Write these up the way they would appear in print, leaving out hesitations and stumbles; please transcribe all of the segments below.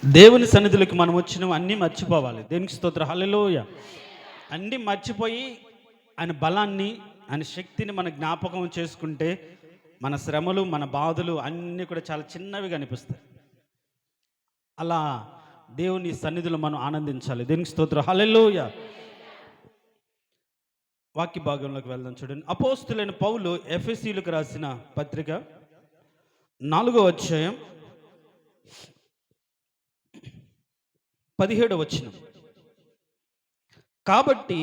దేవుని సన్నిధిలోకి మనం వచ్చిన అన్నీ మర్చిపోవాలి. దేవునికి స్తోత్రం, హల్లెలూయా. అన్నీ మర్చిపోయి ఆయన బలాన్ని, ఆయన శక్తిని మన జ్ఞాపకం చేసుకుంటే మన శ్రమలు, మన బాధలు అన్నీ కూడా చాలా చిన్నవిగా అనిపిస్తాయి. అలా దేవుని సన్నిధిలో మనం ఆనందించాలి. దేవునికి స్తోత్రం, హల్లెలూయా. వాక్య భాగంలోకి వెళ్దాం. చూడండి, అపోస్తులైన పౌలు ఎఫెసీయులకు రాసిన పత్రిక 4వ అధ్యాయం 17వ వచనం. కాబట్టి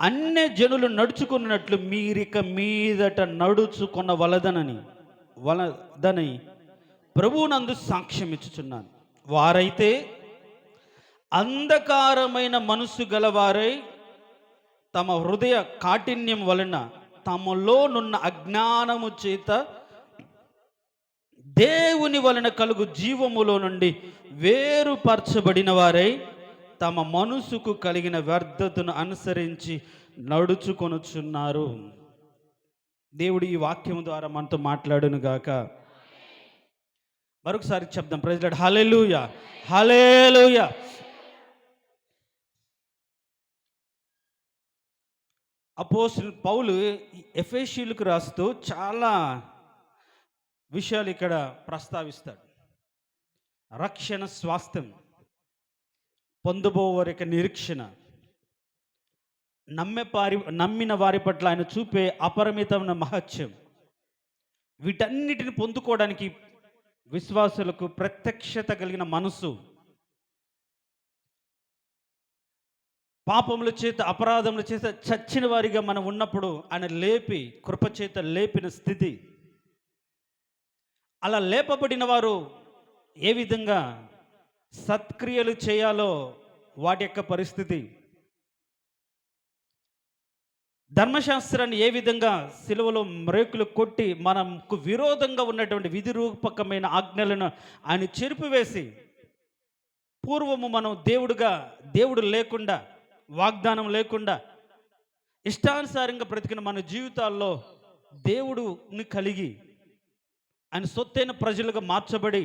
అన్య జనులు నడుచుకున్నట్లు మీరిక మీదట వలదని ప్రభువునందు సాక్ష్యం ఇచ్చుచున్నాను. వారైతే అంధకారమైన మనసు గలవారై తమ హృదయ కాఠిన్యం వలన తమలోనున్న అజ్ఞానము చేత దేవుని వలన కలుగు జీవములో నుండి వేరుపరచబడిన వారై తమ మనసుకు కలిగిన వ్యర్థతను అనుసరించి నడుచుకొనుచున్నారు. దేవుడు ఈ వాక్యం ద్వారా మనతో మాట్లాడును గాక. మరొకసారి చెప్దాం, ప్రైజ్ లార్డ్, హల్లెలూయా, హల్లెలూయా. అపోస్తలుడు పౌలు ఎఫెసీయులకు రాస్తూ చాలా విషయాలు ఇక్కడ ప్రస్తావిస్తాడు. రక్షణ, స్వాస్థ్యం, పొందబోవారి నిరీక్షణ, నమ్మిన వారి పట్ల ఆయన చూపే అపరిమితమైన మహత్యం, వీటన్నిటిని పొందుకోవడానికి విశ్వాసులకు ప్రత్యక్షత కలిగిన మనసు, పాపముల చేత, అపరాధముల చేత చచ్చిన వారిగా మనం ఉన్నప్పుడు ఆయన లేపి కృపచేత లేపిన స్థితి, అలా లేపబడిన వారు ఏ విధంగా సత్క్రియలు చేయాలో వాటి యొక్క పరిస్థితి, ధర్మశాస్త్రాన్ని ఏ విధంగా సిలువలో మ్రేకులు కొట్టి మనకు విరోధంగా ఉన్నటువంటి విధి రూపకమైన ఆజ్ఞలను ఆయన చెరిపివేసి, పూర్వము మనం దేవుడు లేకుండా, వాగ్దానం లేకుండా ఇష్టానుసారంగా బ్రతికిన మన జీవితాల్లో దేవుడుని కలిగి ఆయన సొత్తైన ప్రజలుగా మార్చబడి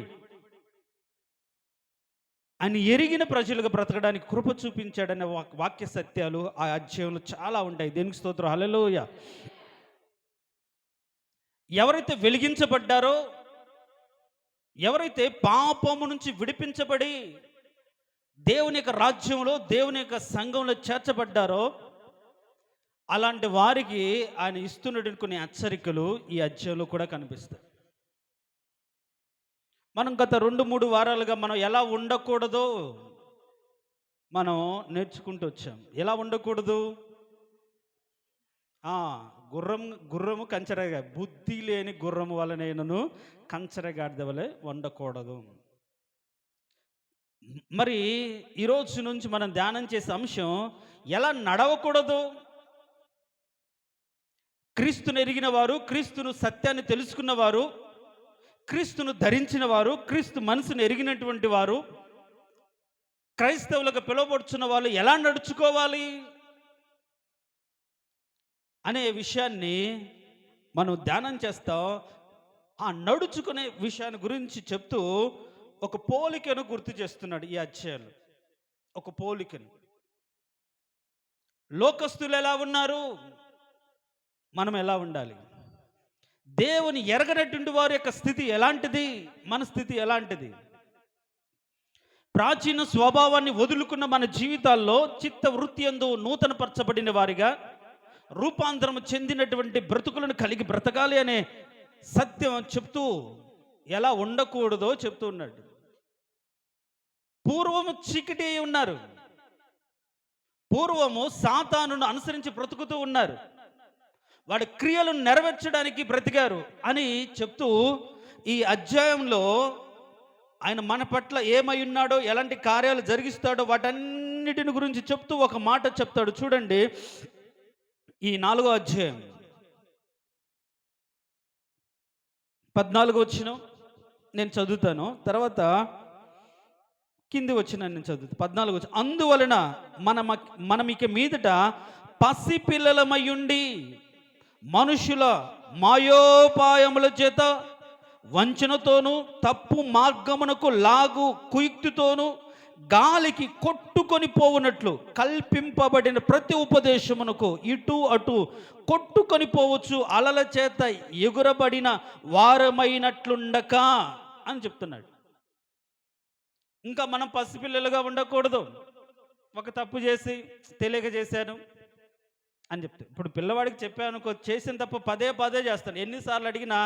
ఆయన ఎరిగిన ప్రజలుగా బ్రతకడానికి కృప చూపించాడనే వాక్య సత్యాలు ఆ అధ్యాయంలో చాలా ఉంటాయి. దేవునికి స్తోత్రం, హల్లెలూయా. ఎవరైతే వెలిగించబడ్డారో, ఎవరైతే పాపము నుంచి విడిపించబడి దేవుని యొక్క రాజ్యంలో, దేవుని యొక్క సంఘంలో చేర్చబడ్డారో, అలాంటి వారికి ఆయన ఇస్తున్నటువంటి కొన్ని హెచ్చరికలు ఈ అధ్యాయంలో కూడా కనిపిస్తాయి. మనం గత 2-3 వారాలుగా మనం ఎలా ఉండకూడదో మనం నేర్చుకుంటూ వచ్చాం. ఎలా ఉండకూడదు? గుర్రము కంచరగా, బుద్ధి లేని గుర్రము వలనైనను కంచరగాడిద వలె ఉండకూడదు. మరి ఈరోజు నుంచి మనం ధ్యానం చేసే అంశం, ఎలా నడవకూడదు? క్రీస్తును ఎరిగిన వారు, క్రీస్తును సత్యాన్ని తెలుసుకున్నవారు, క్రీస్తును ధరించిన వారు, క్రీస్తు మనసును ఎరిగినటువంటి వారు, క్రైస్తవులకు పిలువబడుచున్న వాళ్ళు ఎలా నడుచుకోవాలి అనే విషయాన్ని మనం ధ్యానం చేస్తాం. ఆ నడుచుకునే విషయాన్ని గురించి చెప్తూ ఒక పోలికను గుర్తు చేస్తున్నాడు ఈ అధ్యాయంలో. ఒక పోలికను, లోకస్తులు ఎలా ఉన్నారు, మనం ఎలా ఉండాలి, దేవుని ఎరగనటువంటి వారి యొక్క స్థితి ఎలాంటిది, మన స్థితి ఎలాంటిది, ప్రాచీన స్వభావాన్ని వదులుకున్న మన జీవితాల్లో చిత్త వృత్తి యందు నూతనపరచబడిన వారిగా రూపాంతరం చెందినటువంటి బ్రతుకులను కలిగి బ్రతకాలి అనే సత్యం చెప్తూ ఎలా ఉండకూడదో చెప్తూ ఉన్నాడు. పూర్వము చీకటి ఉన్నారు, పూర్వము సాతానును అనుసరించి బ్రతుకుతూ ఉన్నారు, వాడి క్రియలను నెరవేర్చడానికి బ్రతికారు అని చెప్తూ ఈ అధ్యాయంలో ఆయన మన పట్ల ఏమై ఉన్నాడో, ఎలాంటి కార్యాలు జరిగిస్తాడో వాటన్నిటిని గురించి చెప్తూ ఒక మాట చెప్తాడు. చూడండి, ఈ 4వ అధ్యాయం 14వ వచనం నేను చదువుతాను, తర్వాత కింది వచ్చిన నేను చదువుతాను. 14వ వచనం, అందువలన మనం ఇక మీదట పసిపిల్లలమయ్యుండి మనుషుల మాయోపాయముల చేత వంచనతోనూ తప్పు మార్గమునకు లాగు కుయుక్తితోనూ గాలికి కొట్టుకొని పోవునట్లు కల్పింపబడిన ప్రతి ఉపదేశమునకు ఇటు అటు కొట్టుకొని పోవచ్చు అలల చేత ఎగురబడిన వారమైనట్లుండక అని చెప్తున్నాడు. ఇంకా మనం పసిపిల్లలుగా ఉండకూడదు. ఒక తప్పు చేసి తెలియక చేశాను అని చెప్తే, ఇప్పుడు పిల్లవాడికి చెప్పాను చేసిన తప్పు పదే పదే చేస్తాను, ఎన్నిసార్లు అడిగినా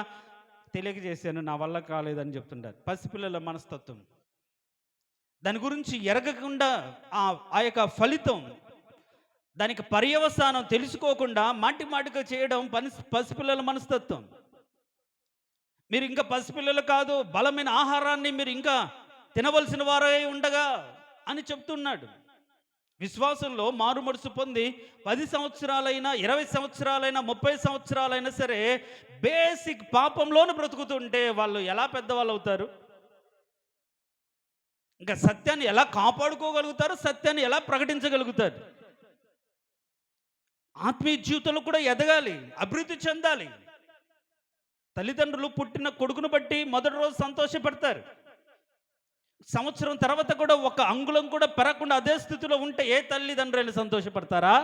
తెలియక చేశాను, నా వల్ల కాలేదని చెప్తుంటారు. పసిపిల్లల మనస్తత్వం. దాని గురించి ఎరగకుండా ఆ యొక్క ఫలితం, దానికి పర్యవసానం తెలుసుకోకుండా మాటి మాటిగా చేయడం పసిపిల్లల మనస్తత్వం. మీరు ఇంకా పసిపిల్లలు కాదు, బలమైన ఆహారాన్ని మీరు ఇంకా తినవలసిన వారై ఉండగా అని చెప్తున్నాడు. విశ్వాసంలో మారు మనసు పొంది 10 సంవత్సరాలైనా 20 సంవత్సరాలైనా 30 సంవత్సరాలైనా సరే బేసిక్ పాపంలోనే బ్రతుకుతుంటే వాళ్ళు ఎలా పెద్దవాళ్ళు అవుతారు? ఇంకా సత్యాన్ని ఎలా కాపాడుకోగలుగుతారు? సత్యాన్ని ఎలా ప్రకటించగలుగుతారు? ఆత్మీయ జీవితంలో కూడా ఎదగాలి, అభివృద్ధి చెందాలి. తల్లిదండ్రులు పుట్టిన కొడుకును బట్టి మొదటి రోజు సంతోషపడతారు. సంవత్సరం తర్వాత కూడా ఒక అంగుళం కూడా పెరగకుండా అదే స్థితిలో ఉంటే ఏ తల్లిదండ్రులు సంతోషపడతారా?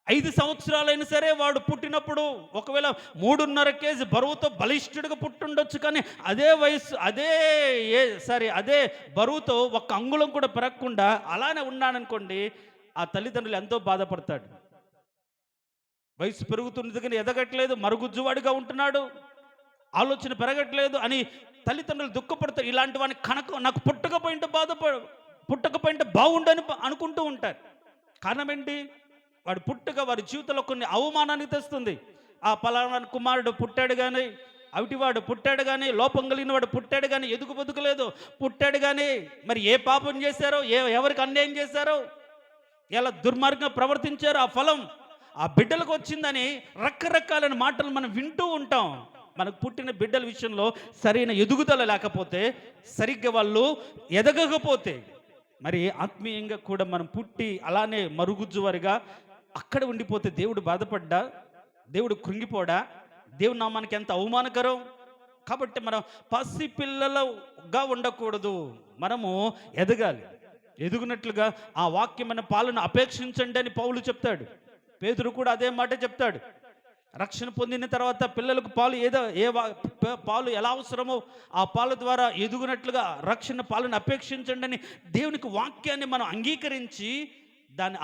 5 సంవత్సరాలైనా సరే వాడు పుట్టినప్పుడు ఒకవేళ 3.5 కేజీ బరువుతో బలిష్ఠుడిగా పుట్టుండొచ్చు, కానీ అదే వయసు అదే బరువుతో ఒక అంగుళం కూడా పెరగకుండా అలానే ఉన్నాడనుకోండి, ఆ తల్లిదండ్రులు ఎంతో బాధపడతాడు. వయసు పెరుగుతున్నది కానీ ఎదగట్లేదు, మరుగుజ్జువాడిగా ఉంటున్నాడు, ఆలోచన పెరగట్లేదు అని తల్లిదండ్రులు దుఃఖపడతారు. ఇలాంటి వాడిని నాకు పుట్టకపోయింటే బాగుండని అనుకుంటూ ఉంటారు. కారణం ఏంటి? వాడు పుట్టుక వారి జీవితంలో కొన్ని అవమానాన్ని తెస్తుంది. ఆ పలానా కుమారుడు పుట్టాడు కానీ, అవిటివాడు పుట్టాడు కానీ, లోపం కలిగిన వాడు పుట్టాడు కానీ, ఎదుగు బతుకులేదు పుట్టాడు కానీ, మరి ఏ పాపం చేశారో, ఎవరికి అన్యాయం చేశారో, ఎలా దుర్మార్గంగా ప్రవర్తించారో ఆ ఫలం ఆ బిడ్డలకు వచ్చిందని రకరకాలైన మాటలు మనం వింటూ ఉంటాం. మనకు పుట్టిన బిడ్డల విషయంలో సరైన ఎదుగుదల లేకపోతే, సరిగ్గా వాళ్ళు ఎదగకపోతే, మరి ఆత్మీయంగా కూడా మనం పుట్టి అలానే మరుగుజ్జువారిగా అక్కడ ఉండిపోతే దేవుడు బాధపడ్డా? దేవుడు కృంగిపోడా? దేవుని నామానికి ఎంత అవమానకరం. కాబట్టి మనం పసిపిల్లలుగా ఉండకూడదు, మనము ఎదగాలి. ఎదుగునట్లుగా ఆ వాక్యమైన పాలను అపేక్షించండి అని పౌలు చెప్తాడు. పేతురు కూడా అదే మాట చెప్తాడు. రక్షణ పొందిన తర్వాత పిల్లలకు పాలు ఎలా అవసరమో ఆ పాల ద్వారా ఎదుగునట్లుగా రక్షణ పాలను అపేక్షించండి అని దేవునికి వాక్యాన్ని మనం అంగీకరించి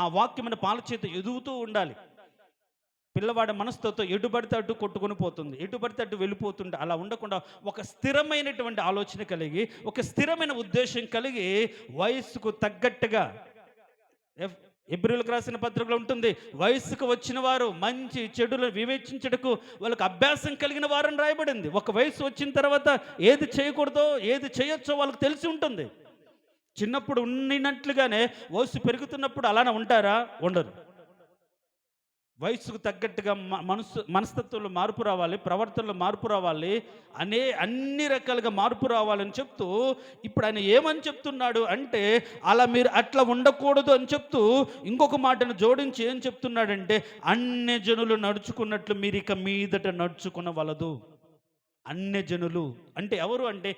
ఆ వాక్యమైన పాల చేత ఎదుగుతూ ఉండాలి. పిల్లవాడి మనసుతో ఎటుబడితే అటు కొట్టుకొని పోతుంది, ఎటుబడితే అటు వెళ్ళిపోతుంది. అలా ఉండకుండా ఒక స్థిరమైనటువంటి ఆలోచన కలిగి, ఒక స్థిరమైన ఉద్దేశం కలిగి, వయస్సుకు తగ్గట్టుగా, హెబ్రీయులకు రాసిన పత్రికలో ఉంటుంది, వయస్సుకు వచ్చిన వారు మంచి చెడులను వివేచించటకు వాళ్ళకి అభ్యాసం కలిగిన వారని రాయబడింది. ఒక వయసు వచ్చిన తర్వాత ఏది చేయకూడదో ఏది చేయొచ్చో వాళ్ళకి తెలిసి ఉంటుంది. చిన్నప్పుడు ఉన్నట్లుగానే వయసు పెరుగుతున్నప్పుడు అలానే ఉంటారా? ఉండరు. వయసుకు తగ్గట్టుగా మనస్తత్వంలో మార్పు రావాలి, ప్రవర్తనలో మార్పు రావాలి, అన్ని రకాలుగా మార్పు రావాలని చెప్తూ ఇప్పుడు ఆయన ఏమని చెప్తున్నాడు అంటే, అలా మీరు అట్లా ఉండకూడదు అని చెప్తూ ఇంకొక మాటను జోడించి ఏం చెప్తున్నాడంటే, అన్య జనులు నడుచుకున్నట్లు మీరు ఇక మీదట నడుచుకునవలదు. అన్య జనులు అంటే ఎవరు అంటే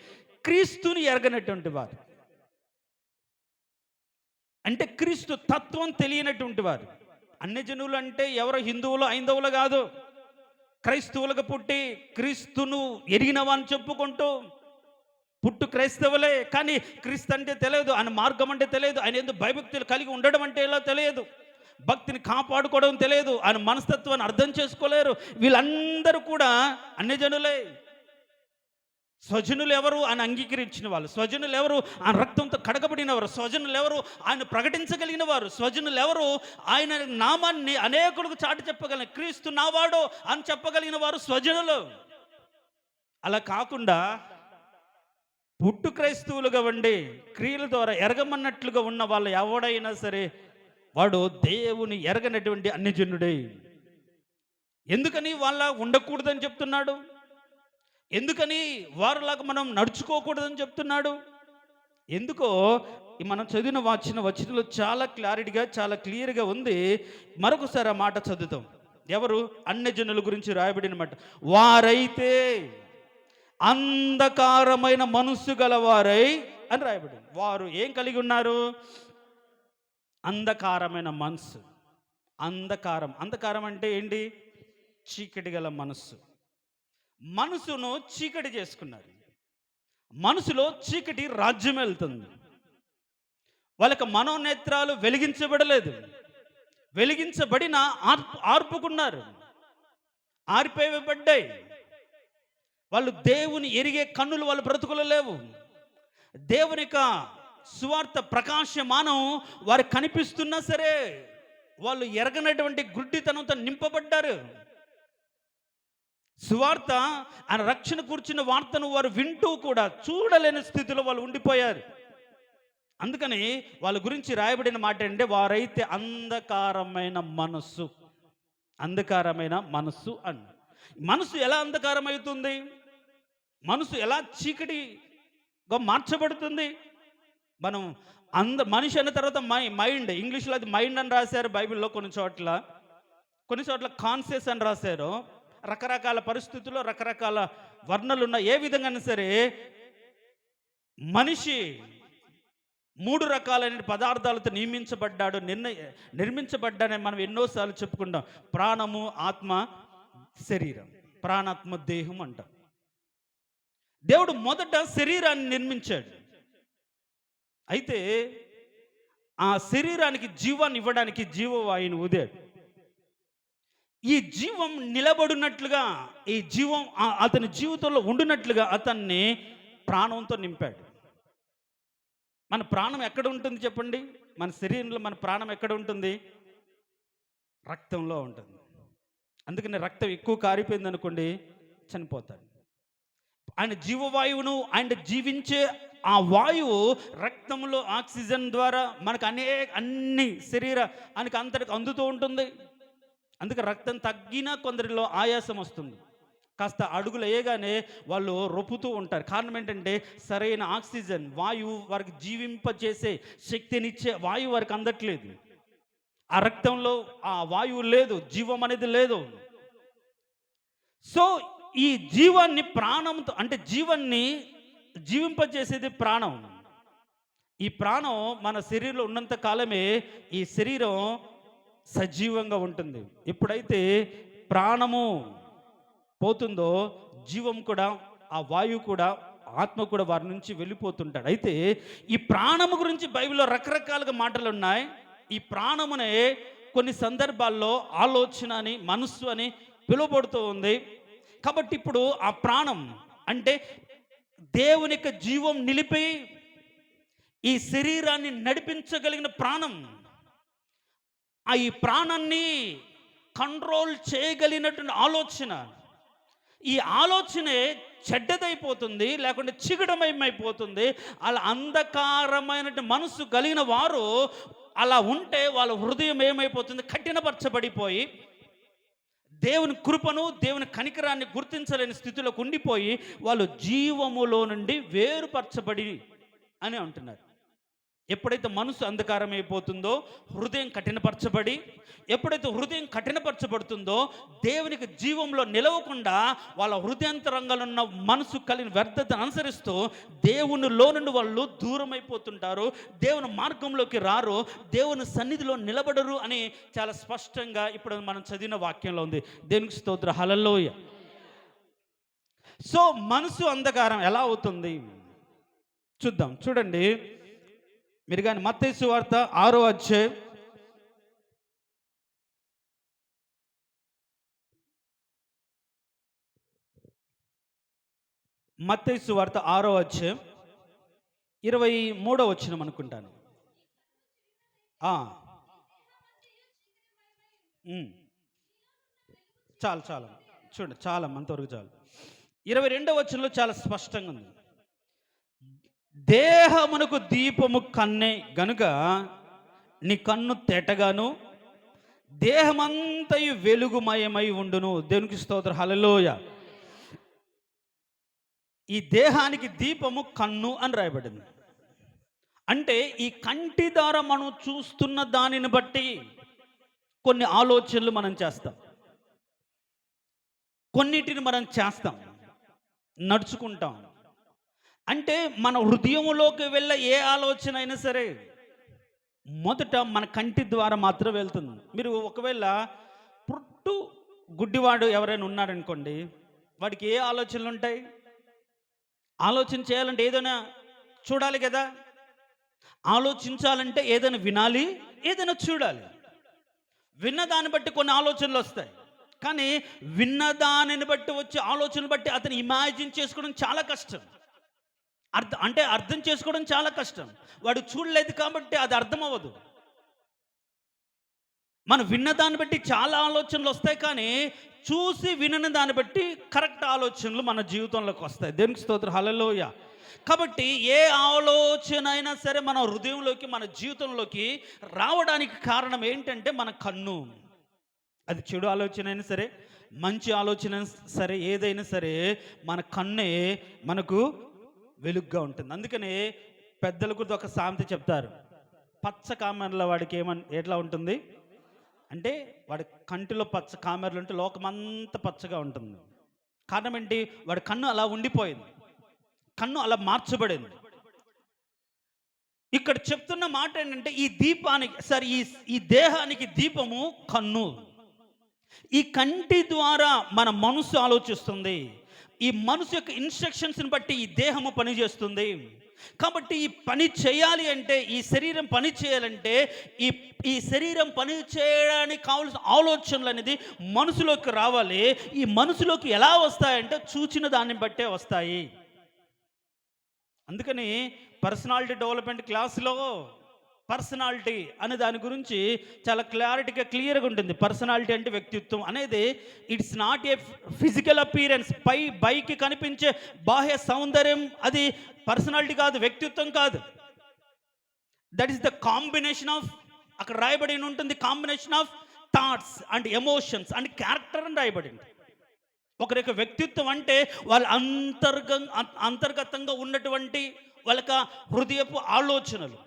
క్రీస్తుని ఎరగనటువంటి వారు, అంటే క్రీస్తు తత్వం తెలియనటువంటి వారు. అన్యజనులు అంటే ఎవరో హిందువులు ఐందవులు కాదు, క్రైస్తవులుగా పుట్టి క్రీస్తును ఎరిగినవని చెప్పుకుంటూ క్రైస్తవులే, కానీ క్రీస్తు అంటే తెలియదు, ఆయన మార్గం అంటే తెలియదు, ఆయన ఎందుకు భయభక్తులు కలిగి ఉండడం అంటే ఎలా తెలియదు, భక్తిని కాపాడుకోవడం తెలియదు, ఆయన మనస్తత్వాన్ని అర్థం చేసుకోలేరు. వీళ్ళందరూ కూడా అన్యజనులే. స్వజనులు ఎవరు? ఆయన అంగీకరించిన వాళ్ళు. స్వజనులు ఎవరు? ఆయన రక్తంతో కడగబడినవారు. స్వజనులు ఎవరు? ఆయన ప్రకటించగలిగిన వారు. స్వజనులు ఎవరు? ఆయన నామాన్ని అనేకులకు చాటి చెప్పగలిగిన, క్రీస్తు నావాడు అని చెప్పగలిగిన వారు స్వజనులు. అలా కాకుండా క్రైస్తవులుగా ఉండి క్రియల ద్వారా ఎరగమన్నట్లుగా ఉన్న వాళ్ళు ఎవడైనా సరే వాడు దేవుని ఎరగనటువంటి అన్యజనుడే. ఎందుకని వాళ్ళ ఉండకూడదని చెప్తున్నాడు? ఎందుకని వారిలాగా మనం నడుచుకోకూడదని చెప్తున్నాడు? ఎందుకో మనం చదివిన వచనంలో చాలా క్లారిటీగా, చాలా క్లియర్గా ఉంది. మరొకసారి ఆ మాట చదువుతాం. ఎవరు? అన్యజనుల గురించి రాయబడిన మాట. వారైతే అంధకారమైన మనస్సు గలవారై అని రాయబడింది. వారు ఏం కలిగి ఉన్నారు? అంధకారమైన మనస్సు. అంధకారం అంటే ఏంటి? చీకటి గల మనస్సు. మనసును చీకటి చేసుకున్నారు. మనసులో చీకటి రాజ్యం వెళ్తుంది. వాళ్ళకి మనోనేత్రాలు వెలిగించబడలేదు. వెలిగించబడిన ఆర్పుకున్నారు, ఆరిపోయబడ్డాయి. వాళ్ళు దేవుని ఎరిగే కన్నులు వాళ్ళ బ్రతుకులు లేవు. దేవుని యొక్క సువార్త ప్రకాశమానం వారికి కనిపిస్తున్నా సరే వాళ్ళు ఎరగనటువంటి గుడ్డితనంతో నింపబడ్డారు. సువార్త ఆయన రక్షణ కూర్చున్న వార్తను వారు వింటూ కూడా చూడలేని స్థితిలో వాళ్ళు ఉండిపోయారు. అందుకని వాళ్ళ గురించి రాయబడిన మాట అంటే వారైతే అంధకారమైన మనస్సు. అంధకారమైన మనస్సు అని. మనసు ఎలా అంధకారమవుతుంది? మనసు ఎలా చీకటిగా మార్చబడుతుంది? మనం మనిషి అన్న తర్వాత మైండ్, ఇంగ్లీష్లో అది మైండ్ అని రాశారు బైబిల్లో, కొన్ని చోట్ల కాన్షియస్ అని రాశారు. రకరకాల పరిస్థితుల్లో రకరకాల వర్ణలు ఉన్నాయి. ఏ విధంగా సరే మనిషి 3 రకాలైన పదార్థాలతో నిర్మించబడ్డానని మనం ఎన్నోసార్లు చెప్పుకుంటాం. ప్రాణము, ఆత్మ, శరీరం. ప్రాణాత్మ దేహం అంటాం. దేవుడు మొదట శరీరాన్ని నిర్మించాడు. అయితే ఆ శరీరానికి జీవాన్ని ఇవ్వడానికి జీవవాయువుని ఊదాడు. ఈ జీవం నిలబడినట్లుగా, ఈ జీవం అతని జీవితంలో ఉండినట్లుగా అతన్ని ప్రాణంతో నింపాడు. మన ప్రాణం ఎక్కడ ఉంటుంది చెప్పండి? మన శరీరంలో మన ప్రాణం ఎక్కడ ఉంటుంది? రక్తంలో ఉంటుంది. అందుకని రక్తం ఎక్కువ కారిపోయింది అనుకోండి, చనిపోతాడు. ఆయన జీవవాయువును, ఆయన జీవించే ఆ వాయువు రక్తంలో ఆక్సిజన్ ద్వారా మనకు అన్ని శరీరానికి అంతటికి అందుతూ ఉంటుంది. అందుకే రక్తం తగ్గినా కొందరిలో ఆయాసం వస్తుంది. కాస్త అడుగులు వేయగానే వాళ్ళు రొప్పుతూ ఉంటారు. కారణం ఏంటంటే సరైన ఆక్సిజన్ వాయువు వారికి జీవింపజేసే శక్తినిచ్చే వాయువు వారికి అందట్లేదు. ఆ రక్తంలో ఆ వాయువు లేదు, జీవం అనేది లేదు. సో ఈ జీవాన్ని ప్రాణంతో, అంటే జీవాన్ని జీవింపజేసేది ప్రాణం. ఈ ప్రాణం మన శరీరంలో ఉన్నంత కాలమే ఈ శరీరం సజీవంగా ఉంటుంది. ఎప్పుడైతే ప్రాణము పోతుందో జీవం కూడా, ఆ వాయువు కూడా, ఆత్మ కూడా వారి నుంచి వెళ్ళిపోతుంటాడు. అయితే ఈ ప్రాణము గురించి బైబిల్లో రకరకాలుగా మాటలు ఉన్నాయి. ఈ ప్రాణమునే కొన్ని సందర్భాల్లో ఆలోచన అని, మనస్సు అని పిలువబడుతూ ఉంది. కాబట్టి ఇప్పుడు ఆ ప్రాణం అంటే దేవుని యొక్క జీవం నిలిపి ఈ శరీరాన్ని నడిపించగలిగిన ప్రాణం, ఈ ప్రాణాన్ని కంట్రోల్ చేయగలిగినటువంటి ఆలోచన, ఈ ఆలోచనే చెడ్డదైపోతుంది, లేకుంటే చిగుడమయమైపోతుంది. అలా అంధకారమైన మనసు కలిగిన వారు అలా ఉంటే వాళ్ళ హృదయం ఏమైపోతుంది? కఠినపరచబడిపోయి దేవుని కృపను, దేవుని కనికరాన్ని గుర్తించలేని స్థితిలోకి ఉండిపోయి వాళ్ళు జీవములో నుండి వేరుపరచబడి అని అంటున్నారు. ఎప్పుడైతే మనసు అంధకారం అయిపోతుందో హృదయం కఠినపరచబడి, ఎప్పుడైతే హృదయం కఠినపరచబడుతుందో దేవునికి జీవంలో నిలవకుండా వాళ్ళ హృదయాంతరంగాలు ఉన్న మనసు కలిగిన వ్యర్థతను అనుసరిస్తూ దేవునిలో నుండి వాళ్ళు దూరం అయిపోతుంటారు. దేవుని మార్గంలోకి రారు, దేవుని సన్నిధిలో నిలబడరు అని చాలా స్పష్టంగా ఇప్పుడు మనం చదివిన వాక్యంలో ఉంది. దేవునికి స్తోత్రం, హల్లెలూయా. సో మనసు అంధకారం ఎలా అవుతుంది చూద్దాం. చూడండి, మీరు కానీ మత్తయి సువార్త 6వ అధ్యాయం 23వ వచనం అనుకుంటాను. చాలు చూడండి, చాలా అంతవరకు చాలు. 22వ వచనంలో చాలా స్పష్టంగా ఉంది. దేహమునకు దీపము కన్నే గనుక నీ కన్ను తేటగాను దేహమంతయు వెలుగుమయమై ఉండును. దేవునికి స్తోత్రం, హల్లెలూయా. ఈ దేహానికి దీపము కన్ను అని రాయబడింది. అంటే ఈ కంటి ద్వారా మనం చూస్తున్న దానిని బట్టి కొన్ని ఆలోచనలు మనం చేస్తాం, కొన్నిటిని మనం చేస్తాం. నడుచుకుంటాం. అంటే మన హృదయంలోకి వెళ్ళే ఏ ఆలోచన అయినా సరే మొదట మన కంటి ద్వారా మాత్రం వెళ్తుంది. మీరు ఒకవేళ పుట్టు గుడ్డివాడు ఎవరైనా ఉన్నాడనుకోండి, వాడికి ఏ ఆలోచనలు ఉంటాయి? ఆలోచన చేయాలంటే ఏదైనా చూడాలి కదా. ఆలోచించాలంటే ఏదైనా వినాలి, ఏదైనా చూడాలి. విన్న దాన్ని బట్టి కొన్ని ఆలోచనలు వస్తాయి. కానీ విన్న దానిని బట్టి వచ్చే ఆలోచనలు బట్టి అతను ఇమాజిన్ చేసుకోవడం చాలా కష్టం. అర్థం చేసుకోవడం చాలా కష్టం. వాడు చూడలేదు కాబట్టి అది అర్థం అవ్వదు. మనం విన్న దాన్ని బట్టి చాలా ఆలోచనలు వస్తాయి, కానీ చూసి వినని దాన్ని బట్టి కరెక్ట్ ఆలోచనలు మన జీవితంలోకి వస్తాయి. దేవునికి స్తోత్రం, హల్లెలూయా. కాబట్టి ఏ ఆలోచన అయినా సరే మన హృదయంలోకి, మన జీవితంలోకి రావడానికి కారణం ఏంటంటే మన కన్ను. అది చెడు ఆలోచన అయినా సరే, మంచి ఆలోచన సరే, ఏదైనా సరే మన కన్నే మనకు వెలుగ్గా ఉంటుంది. అందుకనే పెద్దలకు ఒక సామెత చెప్తారు, పచ్చ కామెర్ల వాడికి ఎట్లా ఉంటుంది అంటే, వాడి కంటిలో పచ్చ కామెర్లు ఉంటే లోకమంతా పచ్చగా ఉంటుంది. కారణం ఏంటి? వాడి కన్ను అలా ఉండిపోయింది, కన్ను అలా మార్చబడింది. ఇక్కడ చెప్తున్న మాట ఏంటంటే, ఈ దీపానికి సరే ఈ దేహానికి దీపము కన్ను. ఈ కంటి ద్వారా మన మనసు ఆలోచిస్తుంది. ఈ మనసు యొక్క ఇన్స్ట్రక్షన్స్ని బట్టి ఈ దేహము పనిచేస్తుంది. కాబట్టి ఈ పని చేయాలి అంటే, ఈ శరీరం పని చేయాలంటే, ఈ శరీరం పని చేయడానికి కావాల్సిన ఆలోచనలు అనేది మనసులోకి రావాలి. ఈ మనసులోకి ఎలా వస్తాయంటే, చూచిన దాన్ని బట్టే వస్తాయి. అందుకని పర్సనాలిటీ డెవలప్మెంట్ క్లాస్లో పర్సనాలిటీ అనే దాని గురించి చాలా క్లారిటీగా క్లియర్గా ఉంటుంది. పర్సనాలిటీ అంటే వ్యక్తిత్వం అనేది it's not a physical appearance, బైకి కనిపించే బాహ్య సౌందర్యం అది పర్సనాలిటీ కాదు, వ్యక్తిత్వం కాదు. That is the combination of, అక్కడ రాయబడి ఉంటుంది, combination of thoughts and emotions and character అని రాయబడింది. ఒకరి యొక్క వ్యక్తిత్వం అంటే వాళ్ళ అంతర్గతంగా ఉన్నటువంటి వాళ్ళ హృదయపు ఆలోచనలు,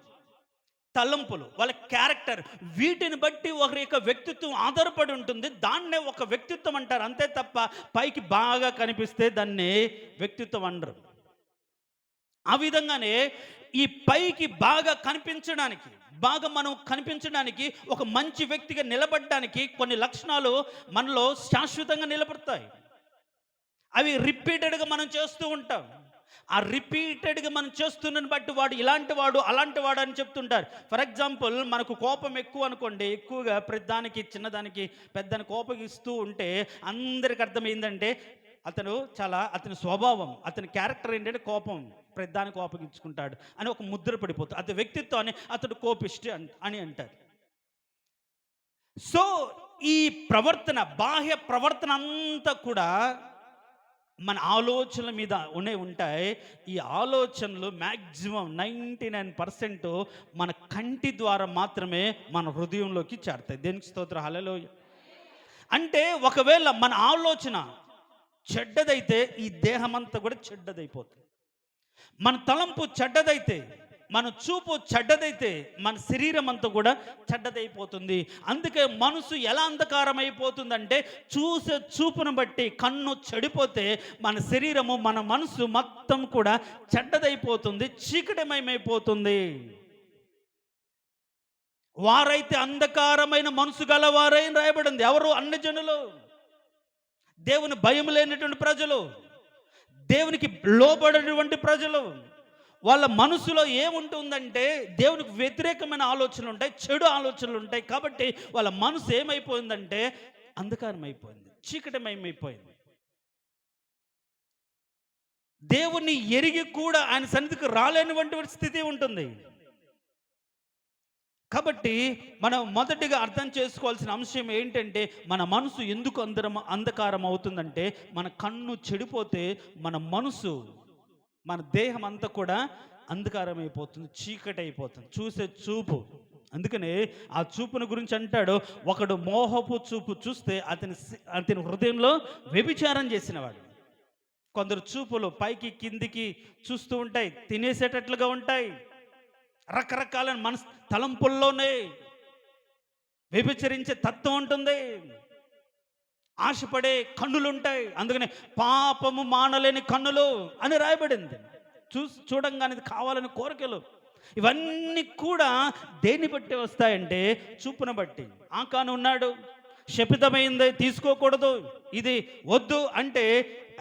తలంపులు, వాళ్ళ క్యారెక్టర్, వీటిని బట్టి ఒకరి యొక్క వ్యక్తిత్వం ఆధారపడి ఉంటుంది. దాన్నే ఒక వ్యక్తిత్వం అంటారు, అంతే తప్ప పైకి బాగా కనిపిస్తే దాన్ని వ్యక్తిత్వం అనరు. ఆ విధంగానే ఈ పైకి బాగా కనిపించడానికి, మనం కనిపించడానికి, ఒక మంచి వ్యక్తిగా నిలబడడానికి కొన్ని లక్షణాలు మనలో శాశ్వతంగా నిలబడతాయి. అవి రిపీటెడ్గా మనం చేస్తూ ఉంటాం. ఆ రిపీటెడ్గా మనం చేస్తున్నని బట్టి వాడు ఇలాంటి వాడు, అలాంటి వాడు అని చెప్తుంటారు. ఫర్ ఎగ్జాంపుల్, మనకు కోపం ఎక్కువ అనుకోండి, ఎక్కువగా ప్రతిదానికి, చిన్నదానికి పెద్దని కోపగిస్తూ ఉంటే అందరికి అర్థమైందంటే అతని స్వభావం, అతని క్యారెక్టర్ ఏంటంటే కోపం, ప్రతిదానికి కోపగించుకుంటాడు అని ఒక ముద్ర పడిపోతుంది. అతని వ్యక్తిత్వాన్ని అతడు కోపిష్టి అని అంటారు. సో ఈ ప్రవర్తన, బాహ్య ప్రవర్తన అంతా కూడా మన ఆలోచనల మీద ఉంటాయి. ఈ ఆలోచనలు మ్యాక్సిమం 99% మన కంటి ద్వారా మాత్రమే మన హృదయంలోకి చేరుతాయి. దేనికి స్తోత్రం, హల్లెలూయా. అంటే ఒకవేళ మన ఆలోచన చెడ్డదైతే ఈ దేహమంతా కూడా చెడ్డదైపోతుంది. మన తలంపు చెడ్డదైతే, మన చూపు చెడ్డదైతే మన శరీరం అంతా కూడా చెడ్డదైపోతుంది. అందుకే మనసు ఎలా అంధకారం అయిపోతుందంటే, చూసే చూపును బట్టి కన్ను చెడిపోతే మన శరీరము, మన మనసు మొత్తం కూడా చెడ్డదైపోతుంది, చీకటిమయమైపోతుంది. వారైతే అంధకారమైన మనసు గలవారైన రాయబడింది. ఎవరు? అన్ని జనులు, దేవుని భయం లేనటువంటి ప్రజలు, దేవునికి లోబడినటువంటి ప్రజలు. వాళ్ళ మనసులో ఏముంటుందంటే దేవునికి వ్యతిరేకమైన ఆలోచనలు ఉంటాయి, చెడు ఆలోచనలు ఉంటాయి. కాబట్టి వాళ్ళ మనసు ఏమైపోయిందంటే అంధకారం అయిపోయింది, చీకటిమయమైపోయింది. దేవుణ్ణి ఎరిగి కూడా ఆయన సన్నిధికి రాలేనటువంటి స్థితి ఉంటుంది. కాబట్టి మనం మొదటిగా అర్థం చేసుకోవాల్సిన అంశం ఏంటంటే, మన మనసు ఎందుకు అంధకారం అవుతుందంటే, మన కన్ను చెడిపోతే మన మనసు, మన దేహం అంతా కూడా అంధకారం అయిపోతుంది, చీకటి అయిపోతుంది, చూసే చూపు. అందుకనే ఆ చూపును గురించి అంటాడు, ఒకడు మోహపు చూపు చూస్తే అతని హృదయంలో వ్యభిచారం చేసినవాడు. కొందరు చూపులు పైకి కిందికి చూస్తూ ఉంటాయి, తినేసేటట్లుగా ఉంటాయి, రకరకాల తలంపుల్లోనే వ్యభిచరించే తత్వం ఉంటుంది. ఆశపడే కన్నులుంటాయి. అందుకనే పాపము మానలేని కన్నులు అని రాయబడింది. చూడంగానే ఇది కావాలని కోరికలు. ఇవన్నీ కూడా దేన్ని బట్టి వస్తాయంటే చూపును బట్టి. ఆకాను ఉన్నాడు, శపితమైంది తీసుకోకూడదు, ఇది వద్దు అంటే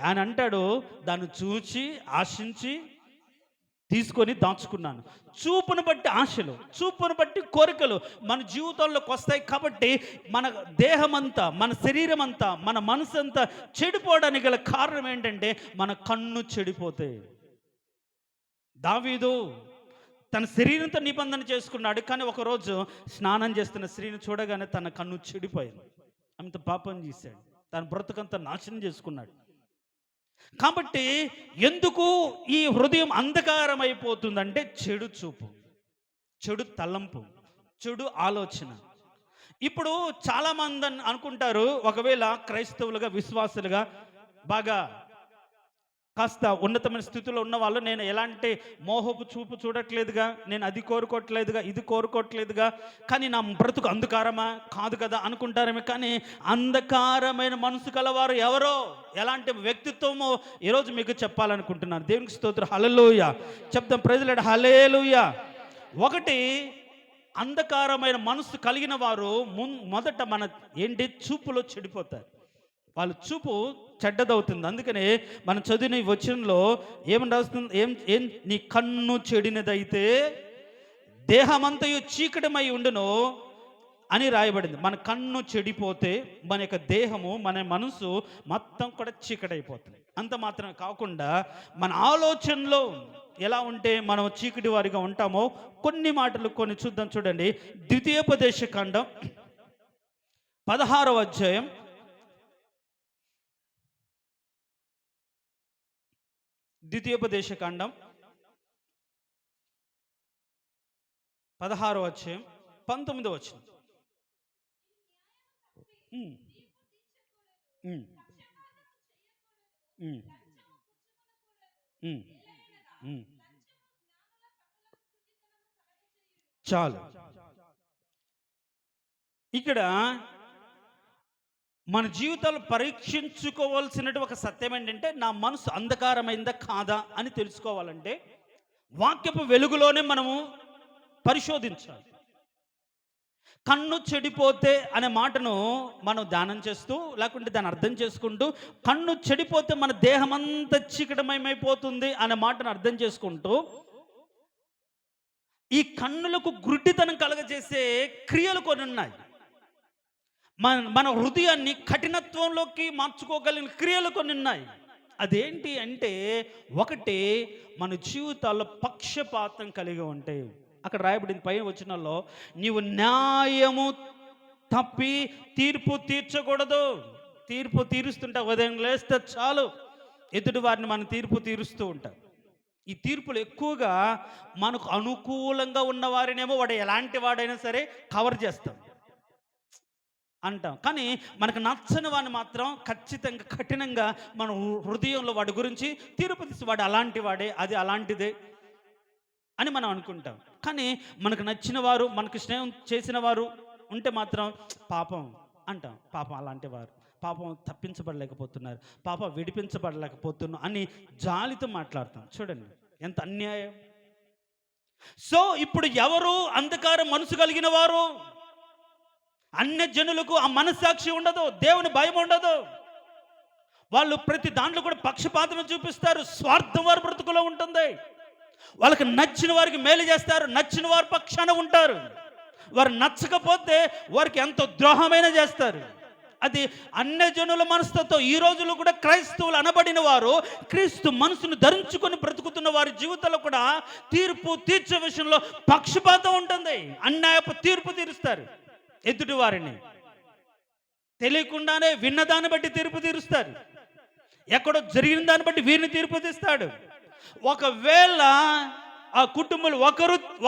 ఆయన అంటాడు, దాన్ని చూచి ఆశించి తీసుకొని దాచుకున్నాను. చూపును బట్టి ఆశలు, చూపును బట్టి కోరికలు మన జీవితంలోకి వస్తాయి. కాబట్టి మన దేహమంతా, మన శరీరం అంతా, మన మనసు అంతా చెడిపోవడానికి గల కారణం ఏంటంటే మన కన్ను చెడిపోతే. దావీదు తన శరీరంతో నిబంధన చేసుకున్నాడు, కానీ ఒకరోజు స్నానం చేస్తున్న స్త్రీని చూడగానే తన కన్ను చెడిపోయింది. అంత పాపం చేశాడు, తన బ్రతుకంతా నాశనం చేసుకున్నాడు. కాబట్టి ఎందుకు ఈ హృదయం అంధకారం అయిపోతుందంటే చెడు చూపు, చెడు తలంపు, చెడు ఆలోచన. ఇప్పుడు చాలామంది అనుకుంటారు, ఒకవేళ క్రైస్తవులుగా విశ్వాసులుగా బాగా కాస్త ఉన్నతమైన స్థితిలో ఉన్న వాళ్ళు, నేను ఎలాంటి మోహపు చూపు చూడట్లేదుగా, నేను అది కోరుకోవట్లేదుగా, ఇది కోరుకోవట్లేదుగా, కానీ నా బ్రతుకు అంధకారమా కాదు కదా అనుకుంటారేమో. కానీ అంధకారమైన మనసు కలవారు ఎవరో, ఎలాంటి వ్యక్తిత్వమో ఈరోజు మీకు చెప్పాలనుకుంటున్నాను. దేవునికి స్తోత్రం, హల్లెలూయా చెప్తాం, ప్రైజ్లార్డ్, హల్లెలూయా. ఒకటి, అంధకారమైన మనసు కలిగిన వారు మొదట మన చూపులో చెడిపోతారు. వాళ్ళ చూపు చెడ్డదవుతుంది. అందుకనే మనం చదివిన వచనంలో ఏమని రాస్తుంది, ఏం నీ కన్ను చెడినదైతే దేహమంతయు చీకటమై ఉండును అని రాయబడింది. మన కన్ను చెడిపోతే మన యొక్క దేహము, మన మనసు మొత్తం కూడా చీకటైపోతుంది. అంత మాత్రమే కాకుండా మన ఆలోచనలో ఎలా ఉంటే మనం చీకటి వారిగా ఉంటామో కొన్ని మాటలు కొన్ని చూద్దాం. చూడండి, ద్వితీయోపదేశ కాండం 16వ అధ్యాయం 16వ అధ్యాయం 19వ వచనం. చాలు. ఇక్కడ మన జీవితాలు పరీక్షించుకోవాల్సినటువంటి ఒక సత్యం ఏంటంటే, నా మనసు అంధకారమైందా కాదా అని తెలుసుకోవాలంటే వాక్యపు వెలుగులోనే మనము పరిశోధించాలి. కన్ను చెడిపోతే అనే మాటను మనం ధ్యానం చేస్తూ, లేకుంటే దాన్ని అర్థం చేసుకుంటూ, కన్ను చెడిపోతే మన దేహం అంతా చీకటమయమైపోతుంది అనే మాటను అర్థం చేసుకుంటూ, ఈ కన్నులకు గుడ్డితనం కలగజేసే క్రియలు కొన్ని ఉన్నాయి. మన హృదయాన్ని కఠినత్వంలోకి మార్చుకోగలిగిన క్రియలు కొన్ని ఉన్నాయి. అదేంటి అంటే, ఒకటి, మన జీవితాల్లో పక్షపాతం కలిగి ఉంటే. అక్కడ రాయబడింది పైన వచనంలో, నీవు న్యాయము తప్పి తీర్పు తీర్చకూడదు. తీర్పు తీరుస్తుంటా, ఉదయం లేస్తే చాలు ఎదుటి వారిని మనం తీర్పు తీరుస్తూ ఉంటాం. ఈ తీర్పులు ఎక్కువగా మనకు అనుకూలంగా ఉన్న వారినేమో వాడు ఎలాంటి వాడైనా సరే కవర్ చేస్తాం అంటాం. కానీ మనకు నచ్చని వాడిని మాత్రం ఖచ్చితంగా కఠినంగా మన హృదయంలో వాడి గురించి తీర్పు తీసి, వాడు అలాంటి వాడే, అది అలాంటిదే అని మనం అనుకుంటాం. కానీ మనకు నచ్చిన వారు, మనకు స్నేహం చేసిన వారు ఉంటే మాత్రం పాపం అంటాం. పాపం అలాంటి వారు, పాపం తప్పించబడలేకపోతున్నారు, పాపం విడిపించబడలేకపోతున్నారు అని జాలితో మాట్లాడతాం. చూడండి ఎంత అన్యాయం. సో ఇప్పుడు ఎవరు అంధకార మనసు కలిగిన వారు? అన్య జనులకు ఆ మనస్సాక్షి ఉండదు, దేవుని భయం ఉండదు. వాళ్ళు ప్రతి దాంట్లో కూడా పక్షపాతం చూపిస్తారు. స్వార్థం వారి బ్రతుకులో ఉంటుంది. వాళ్ళకి నచ్చిన వారికి మేలు చేస్తారు, నచ్చిన వారి పక్షాన ఉంటారు. వారు నచ్చకపోతే వారికి ఎంతో ద్రోహమైన చేస్తారు. అది అన్యజనుల మనసుతో ఈ రోజుల్లో కూడా క్రైస్తవులు అనబడిన వారు క్రీస్తు మనసును ధరించుకొని బ్రతుకుతున్న వారి జీవితంలో కూడా తీర్పు తీర్చే విషయంలో పక్షపాతం ఉంటుంది. అన్యాయపు తీర్పు తీరుస్తారు. ఎదుటి వారిని తెలియకుండానే విన్నదాన్ని బట్టి తీర్పు తీరుస్తారు. ఎక్కడో జరిగిన దాన్ని బట్టి వీరిని తీర్పు తీస్తాడు. ఒకవేళ ఆ కుటుంబాలు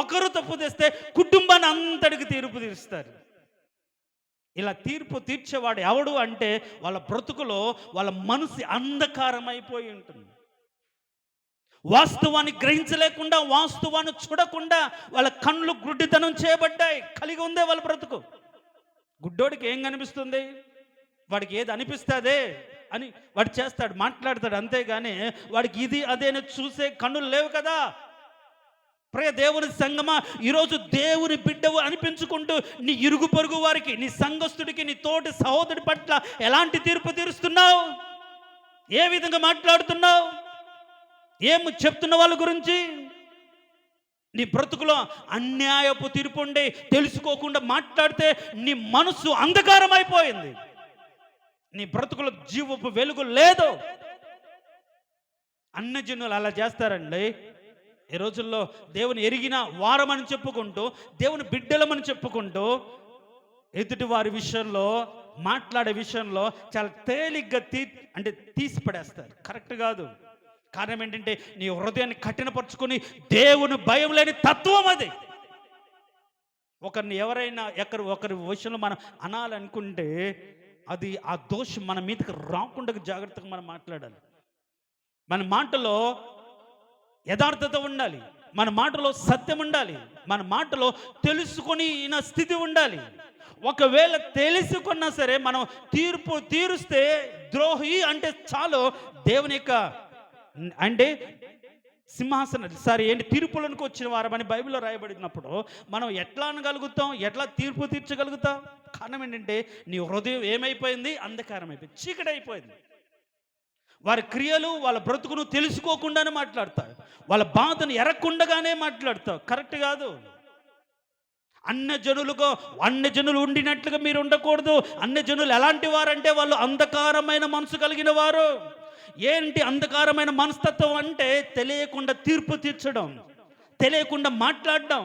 ఒకరు తప్పు తెస్తే కుటుంబాన్ని అంతటికి తీర్పు తీరుస్తారు. ఇలా తీర్పు తీర్చేవాడు ఎవడు అంటే, వాళ్ళ బ్రతుకులో వాళ్ళ మనసు అంధకారమైపోయి ఉంటుంది. వాస్తవాన్ని గ్రహించలేకుండా, వాస్తవాన్ని చూడకుండా వాళ్ళ కళ్ళు గుడ్డితనం చేయబడ్డాయి. కలిగి ఉందే వాళ్ళ బ్రతుకు. గుడ్డోడికి ఏం కనిపిస్తుంది? వాడికి ఏది అనిపిస్తే అదే అని వాడు చేస్తాడు, మాట్లాడతాడు. అంతేగాని వాడికి ఇది అదేని చూసే కన్నులు లేవు కదా. ప్రియ దేవుని సంగమా, ఈరోజు దేవుని బిడ్డవు అనిపించుకుంటూ నీ ఇరుగు పొరుగు వారికి, నీ సంఘస్థుడికి, నీ తోటి సహోదరుడి పట్ల ఎలాంటి తీర్పు తీరుస్తున్నావు? ఏ విధంగా మాట్లాడుతున్నావు? ఏం చెప్తున్న వాళ్ళ గురించి? నీ బ్రతుకులో అన్యాయపు తీర్పు ఉండి తెలుసుకోకుండా మాట్లాడితే నీ మనసు అంధకారం అయిపోయింది. నీ బ్రతుకులో జీవపు వెలుగు లేదు. అన్యజనులు అలా చేస్తారండి. ఈ రోజుల్లో దేవుని ఎరిగిన వారమని చెప్పుకుంటూ, దేవుని బిడ్డలమని చెప్పుకుంటూ, ఎదుటి వారి విషయంలో, మాట్లాడే విషయంలో చాలా తేలిగ్గా తీసి పడేస్తారు. కరెక్ట్ కాదు. కారణం ఏంటంటే నీ హృదయాన్ని కఠినపరుచుకొని దేవుని భయం లేని తత్వం అది. ఒకరిని ఎవరైనా ఒకరి విషయంలో మనం అనాలనుకుంటే అది ఆ దోషం మన మీదకి రాకుండా జాగ్రత్తగా మనం మాట్లాడాలి. మన మాటలో యథార్థత ఉండాలి, మన మాటలో సత్యం ఉండాలి, మన మాటలో తెలుసుకొని స్థితి ఉండాలి. ఒకవేళ తెలుసుకున్నా సరే మనం తీర్పు తీరుస్తే ద్రోహి అంటే చాలు దేవుని యొక్క తీర్పులకు వచ్చిన వారమని బైబిల్లో రాయబడినప్పుడు మనం ఎట్లా అనగలుగుతాం? ఎట్లా తీర్పు తీర్చగలుగుతాం? కారణం ఏంటంటే నీ హృదయం ఏమైపోయింది? అంధకారం అయిపోయింది, చీకటి అయిపోయింది. వారి క్రియలు, వాళ్ళ బ్రతుకును తెలుసుకోకుండానే మాట్లాడతారు, వాళ్ళ బాధను ఎరగకుండానే మాట్లాడతావు. కరెక్ట్ కాదు. అన్యజనులు ఉండినట్లుగా మీరు ఉండకూడదు. అన్యజనులు ఎలాంటి వారంటే వాళ్ళు అంధకారమైన మనసు కలిగిన వారు. ఏంటి అంధకారమైన మనస్తత్వం అంటే? తెలియకుండా తీర్పు తీర్చడం, తెలియకుండా మాట్లాడడం,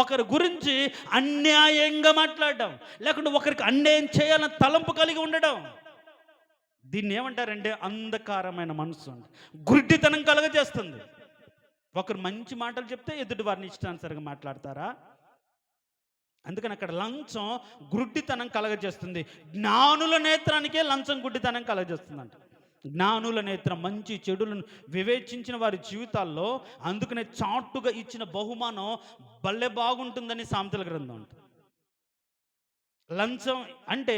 ఒకరి గురించి అన్యాయంగా మాట్లాడడం, లేకుంటే ఒకరికి అన్యాయం చేయాలని తలంపు కలిగి ఉండడం. దీన్ని ఏమంటారంటే అంధకారమైన మనసు. గుడ్డితనం కలగజేస్తుంది. ఒకరు మంచి మాటలు చెప్తే ఎదుటి వారిని ఇష్టానుసారంగా మాట్లాడతారా? అందుకని అక్కడ లంచం గుడ్డితనం కలగజేస్తుంది. జ్ఞానుల నేత్రానికే లంచం గుడ్డితనం కలగజేస్తుంది అంట. జ్ఞానుల నేత్రం మంచి చెడులను వివేచించిన వారి జీవితాల్లో అందుకనే చాటుగా ఇచ్చిన బహుమానం భలే బాగుంటుందని సామెతల గ్రంథం అంట. లంచం అంటే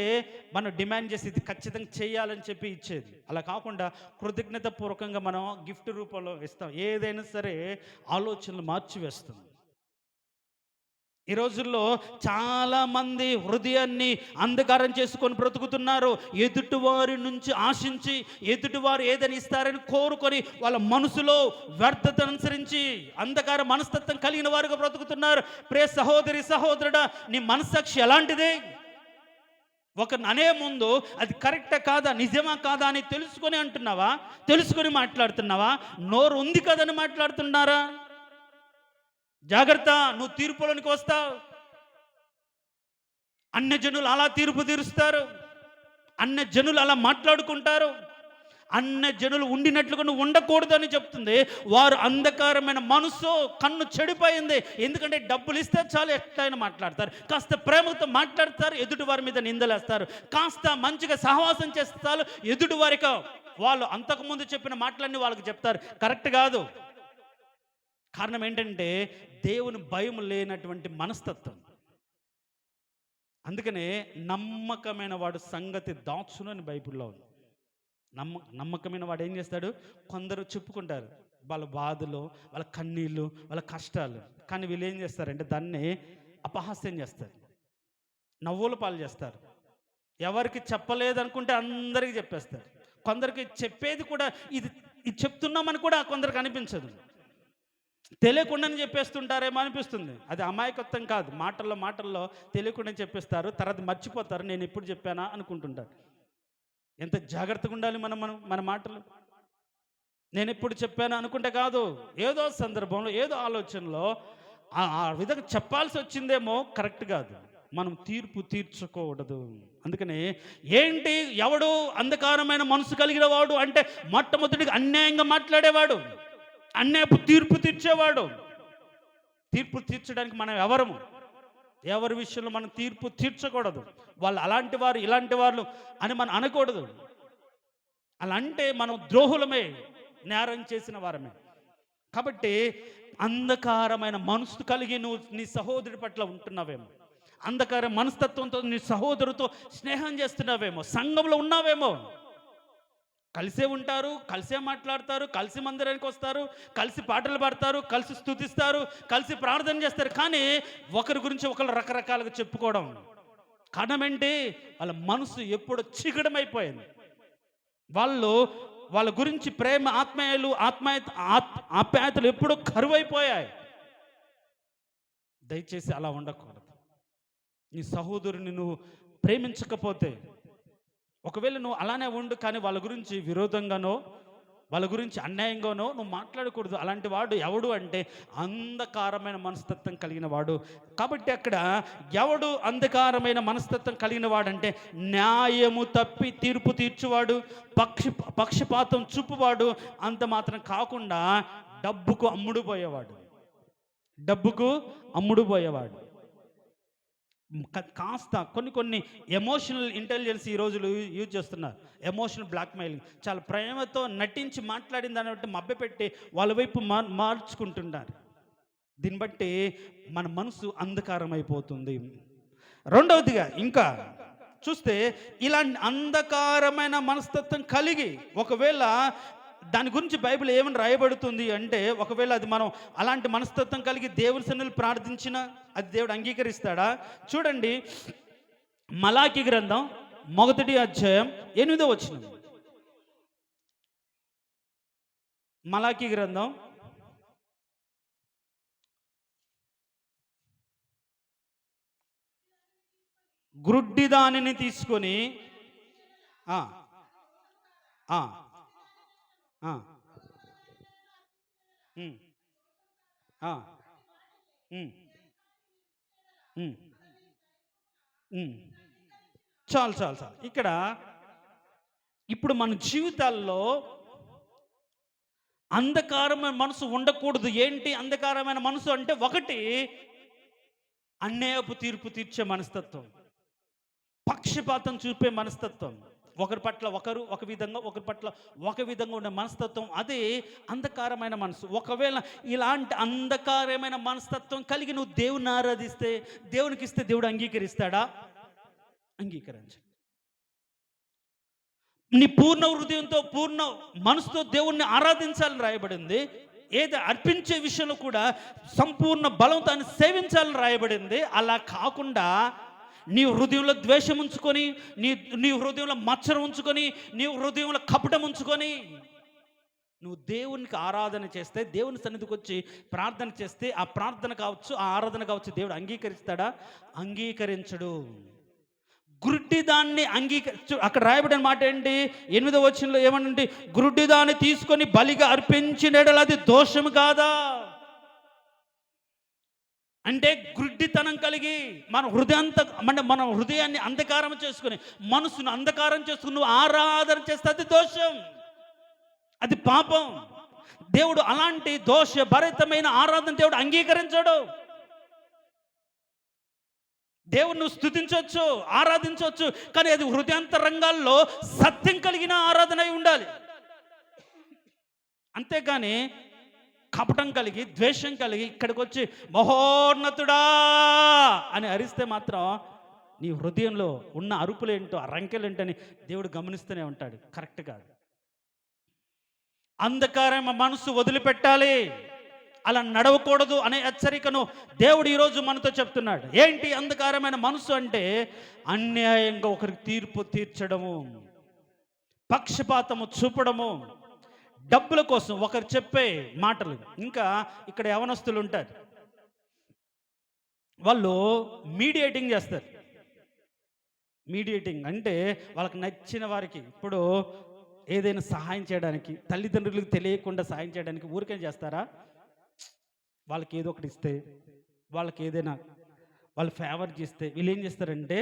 మనం డిమాండ్ చేసి ఇది ఖచ్చితంగా చేయాలని చెప్పి ఇచ్చేది. అలా కాకుండా కృతజ్ఞతాపూర్వకంగా మనం గిఫ్ట్ రూపంలో ఇస్తాం. ఏదైనా సరే ఆలోచనలు మార్చివేస్తుంది. ఈ రోజుల్లో చాలామంది హృదయాన్ని అంధకారం చేసుకొని బ్రతుకుతున్నారు. ఎదుటివారి నుంచి ఆశించి, ఎదుటివారు ఏదని ఇస్తారని కోరుకొని, వాళ్ళ మనసులో వ్యర్థతను అనుసరించి అంధకార మనస్తత్వం కలిగిన వారుగా బ్రతుకుతున్నారు. ప్రియ సహోదరి, సహోదరుడా, నీ మనస్సాక్షి ఎలాంటిది? ఒకరిని అనే ముందు అది కరెక్టా కాదా, నిజమా కాదా అని తెలుసుకొని అంటున్నావా? తెలుసుకొని మాట్లాడుతున్నావా? నోరు ఉంది కదని మాట్లాడుతున్నారా? జాగ్రత్త, నువ్వు తీర్పులోనికి వస్తావు. అన్యజనులు అలా తీర్పు తీరుస్తారు, అన్యజనులు అలా మాట్లాడుకుంటారు. అన్యజనులు ఉండినట్లుగా నువ్వు ఉండకూడదు అని చెప్తుంది. వారు అంధకారమైన మనసు, కన్ను చెడిపోయింది. ఎందుకంటే డబ్బులు ఇస్తే చాలు ఎట్లయినా మాట్లాడతారు, కాస్త ప్రేమతో మాట్లాడతారు, ఎదుటి వారి మీద నిందలేస్తారు. కాస్త మంచిగా సహవాసం చేస్తే చాలు ఎదుటి వారికి వాళ్ళు అంతకుముందు చెప్పిన మాటలన్నీ వాళ్ళకి చెప్తారు. కరెక్ట్ కాదు. కారణం ఏంటంటే దేవుని భయం లేనటువంటి మనస్తత్వం. అందుకనే నమ్మకమైన వాడు సంగతి దాచును అని బైబిల్లో ఉంది. నమ్మకమైన వాడు ఏం చేస్తాడు? కొందరు చెప్పుకుంటారు వాళ్ళ బాధలు, వాళ్ళ కన్నీళ్ళు, వాళ్ళ కష్టాలు. కానీ వీళ్ళు ఏం చేస్తారంటే దాన్ని అపహాస్యం చేస్తారు, నవ్వుల పాలు చేస్తారు. ఎవరికి చెప్పలేదనుకుంటే అందరికీ చెప్పేస్తారు. కొందరికి చెప్పేది కూడా ఇది చెప్తున్నామని కూడా కొందరికి అనిపించదు, తెలియకుండానే చెప్పేస్తుంటారేమో అనిపిస్తుంది. అది అమాయకత్వం కాదు. మాటల్లో తెలియకుండా చెప్పేస్తారు, తర్వాత మర్చిపోతారు. నేను ఎప్పుడు చెప్పానా అనుకుంటుంటారు. ఎంత జాగ్రత్తగా ఉండాలి మన మాటలు. నేను ఎప్పుడు చెప్పాను అనుకుంటే కాదు, ఏదో సందర్భంలో, ఏదో ఆలోచనలో ఆ విధంగా చెప్పాల్సి వచ్చిందేమో. కరెక్ట్ కాదు. మనం తీర్పు తీర్చకూడదు. అందుకని ఏంటి, ఎవడు అంధకారమైన మనసు కలిగిన వాడు అంటే మొట్టమొదటిగా అన్యాయంగా మాట్లాడేవాడు, అన్యాయపు తీర్పు తీర్చేవాడు. తీర్పు తీర్చడానికి మనం ఎవరి విషయంలో మనం తీర్పు తీర్చకూడదు. వాళ్ళు అలాంటి వారు, ఇలాంటి వాళ్ళు అని మనం అనకూడదు. అలా అంటే మనం ద్రోహులమే, నేరం చేసిన వారమే. కాబట్టి అంధకారమైన మనసు కలిగి నువ్వు నీ సహోదరుడి పట్ల ఉంటున్నావేమో, అంధకార మనస్తత్వంతో నీ సహోదరుతో స్నేహం చేస్తున్నావేమో, సంఘంలో ఉన్నావేమో. కలిసే ఉంటారు, కలిసే మాట్లాడతారు, కలిసి మందిరానికి వస్తారు, కలిసి పాటలు పాడతారు, కలిసి స్తుతిస్తారు, కలిసి ప్రార్థన చేస్తారు. కానీ ఒకరి గురించి ఒకరు రకరకాలుగా చెప్పుకోవడం కారణం ఏంటి? వాళ్ళ మనసు ఎప్పుడో చిగడమైపోయింది. వాళ్ళ గురించి ప్రేమ ఆప్యాయతలు ఎప్పుడో కరువైపోయాయి. దయచేసి అలా ఉండకూడదు. నీ సహోదరుని నువ్వు ప్రేమించకపోతే, ఒకవేళ నువ్వు అలానే ఉండు, కానీ వాళ్ళ గురించి విరోధంగానో వాళ్ళ గురించి అన్యాయంగానో నువ్వు మాట్లాడకూడదు. అలాంటి వాడు ఎవడు అంటే అంధకారమైన మనస్తత్వం కలిగిన వాడు. కాబట్టి అక్కడ ఎవడు అంధకారమైన మనస్తత్వం కలిగిన వాడంటే న్యాయము తప్పి తీర్పు తీర్చువాడు, పక్షపాతం చూపువాడు, అంత మాత్రం కాకుండా డబ్బుకు అమ్ముడు పోయేవాడు. కాస్త కొన్ని ఎమోషనల్ ఇంటెలిజెన్స్ ఈ రోజులు యూజ్ చేస్తున్నారు. ఎమోషనల్ బ్లాక్మెయిలింగ్, చాలా ప్రేమతో నటించి మాట్లాడిన దాన్ని బట్టి మభ్యపెట్టి వాళ్ళ వైపు మార్చుకుంటున్నారు. దీన్ని బట్టి మన మనసు అంధకారం అయిపోతుంది. రెండవదిగా ఇంకా చూస్తే, ఇలాంటి అంధకారమైన మనస్తత్వం కలిగి ఒకవేళ దాని గురించి బైబిల్ ఏమని రాయబడుతుంది అంటే, ఒకవేళ అది మనం అలాంటి మనస్తత్వం కలిగి దేవుని సన్నిధిలో ప్రార్థించినా అది దేవుడు అంగీకరిస్తాడా? చూడండి, మలాకి గ్రంథం 1వ అధ్యాయం 8వ వచనం. మలాకి గ్రంథం గ్రుడ్డి దానిని తీసుకొని చాలు. ఇక్కడ ఇప్పుడు మన జీవితాల్లో అంధకారమైన మనసు ఉండకూడదు. ఏంటి అంధకారమైన మనసు అంటే? ఒకటి, అన్యాయపు తీర్పు తీర్చే మనస్తత్వం, పక్షపాతం చూపే మనస్తత్వం, ఒకరి పట్ల ఒకరు ఒక విధంగా, ఒకరి పట్ల ఒక విధంగా ఉండే మనస్తత్వం, అది అంధకారమైన మనసు. ఒకవేళ ఇలాంటి అంధకారమైన మనస్తత్వం కలిగి నువ్వు దేవుని ఆరాధిస్తే, దేవునికి ఇస్తే దేవుడు అంగీకరిస్తాడా? అంగీకరించు. నీ పూర్ణ హృదయంతో పూర్ణ మనసుతో దేవుణ్ణి ఆరాధించాలని రాయబడింది. ఏది అర్పించే విషయంలో కూడా సంపూర్ణ బలంతో ఆయన సేవించాలని రాయబడింది. అలా కాకుండా నీ హృదయంలో ద్వేషం ఉంచుకొని, నీ హృదయంలో మచ్చరం ఉంచుకొని, నీ హృదయంలో కపటం ఉంచుకొని నువ్వు దేవునికి ఆరాధన చేస్తే, దేవుని సన్నిధికి వచ్చి ప్రార్థన చేస్తే, ఆ ప్రార్థన కావచ్చు, ఆ ఆరాధన కావచ్చు, దేవుడు అంగీకరిస్తాడా? అంగీకరించడు. గుడ్డి దాన్ని అక్కడ రాయబడిన మాట ఏంటి? 8వ వచనంలో ఏమనంటే, గుడ్డి దాన్ని తీసుకొని బలిగా అర్పించినడల అది దోషం కాదా? అంటే గుడ్డితనం కలిగి మన హృదయాన్ని అంధకారం చేసుకుని, మనసును అంధకారం చేసుకుని నువ్వు ఆరాధన చేస్తే అది దోషం, అది పాపం. దేవుడు అలాంటి దోషభరితమైన ఆరాధన దేవుడు అంగీకరించడు. దేవుణ్ణి స్తుతించవచ్చు, ఆరాధించవచ్చు, కానీ అది హృదయాంతరంగాల్లో సత్యం కలిగిన ఆరాధన అయి ఉండాలి. అంతేగాని కపటం కలిగి, ద్వేషం కలిగి ఇక్కడికి వచ్చి మహోన్నతుడా అని అరిస్తే మాత్రం నీ హృదయంలో ఉన్న అరుపులేంటో, ఆ రంకెలేంటని దేవుడు గమనిస్తూనే ఉంటాడు. కరెక్ట్ కాదు. అంధకారం మనసు వదిలిపెట్టాలి, అలా నడవకూడదు అనే హెచ్చరికను దేవుడు ఈరోజు మనతో చెప్తున్నాడు. ఏంటి అంధకారమైన మనసు అంటే? అన్యాయంగా ఒకరికి తీర్పు తీర్చడము, పక్షపాతము చూపడము, డబ్బుల కోసం ఒకరు చెప్పే మాటలు. ఇంకా ఇక్కడ యవనస్తులు ఉంటారు, వాళ్ళు మీడియేటింగ్ చేస్తారు. మీడియేటింగ్ అంటే వాళ్ళకి నచ్చిన వారికి, ఇప్పుడు ఏదైనా సహాయం చేయడానికి, తల్లిదండ్రులకు తెలియకుండా సహాయం చేయడానికి ఊరికే చేస్తారా? వాళ్ళకి ఏదో ఒకటి ఇస్తే, వాళ్ళకి ఏదైనా వాళ్ళు ఫేవర్ చేస్తే వీళ్ళు ఏం చేస్తారంటే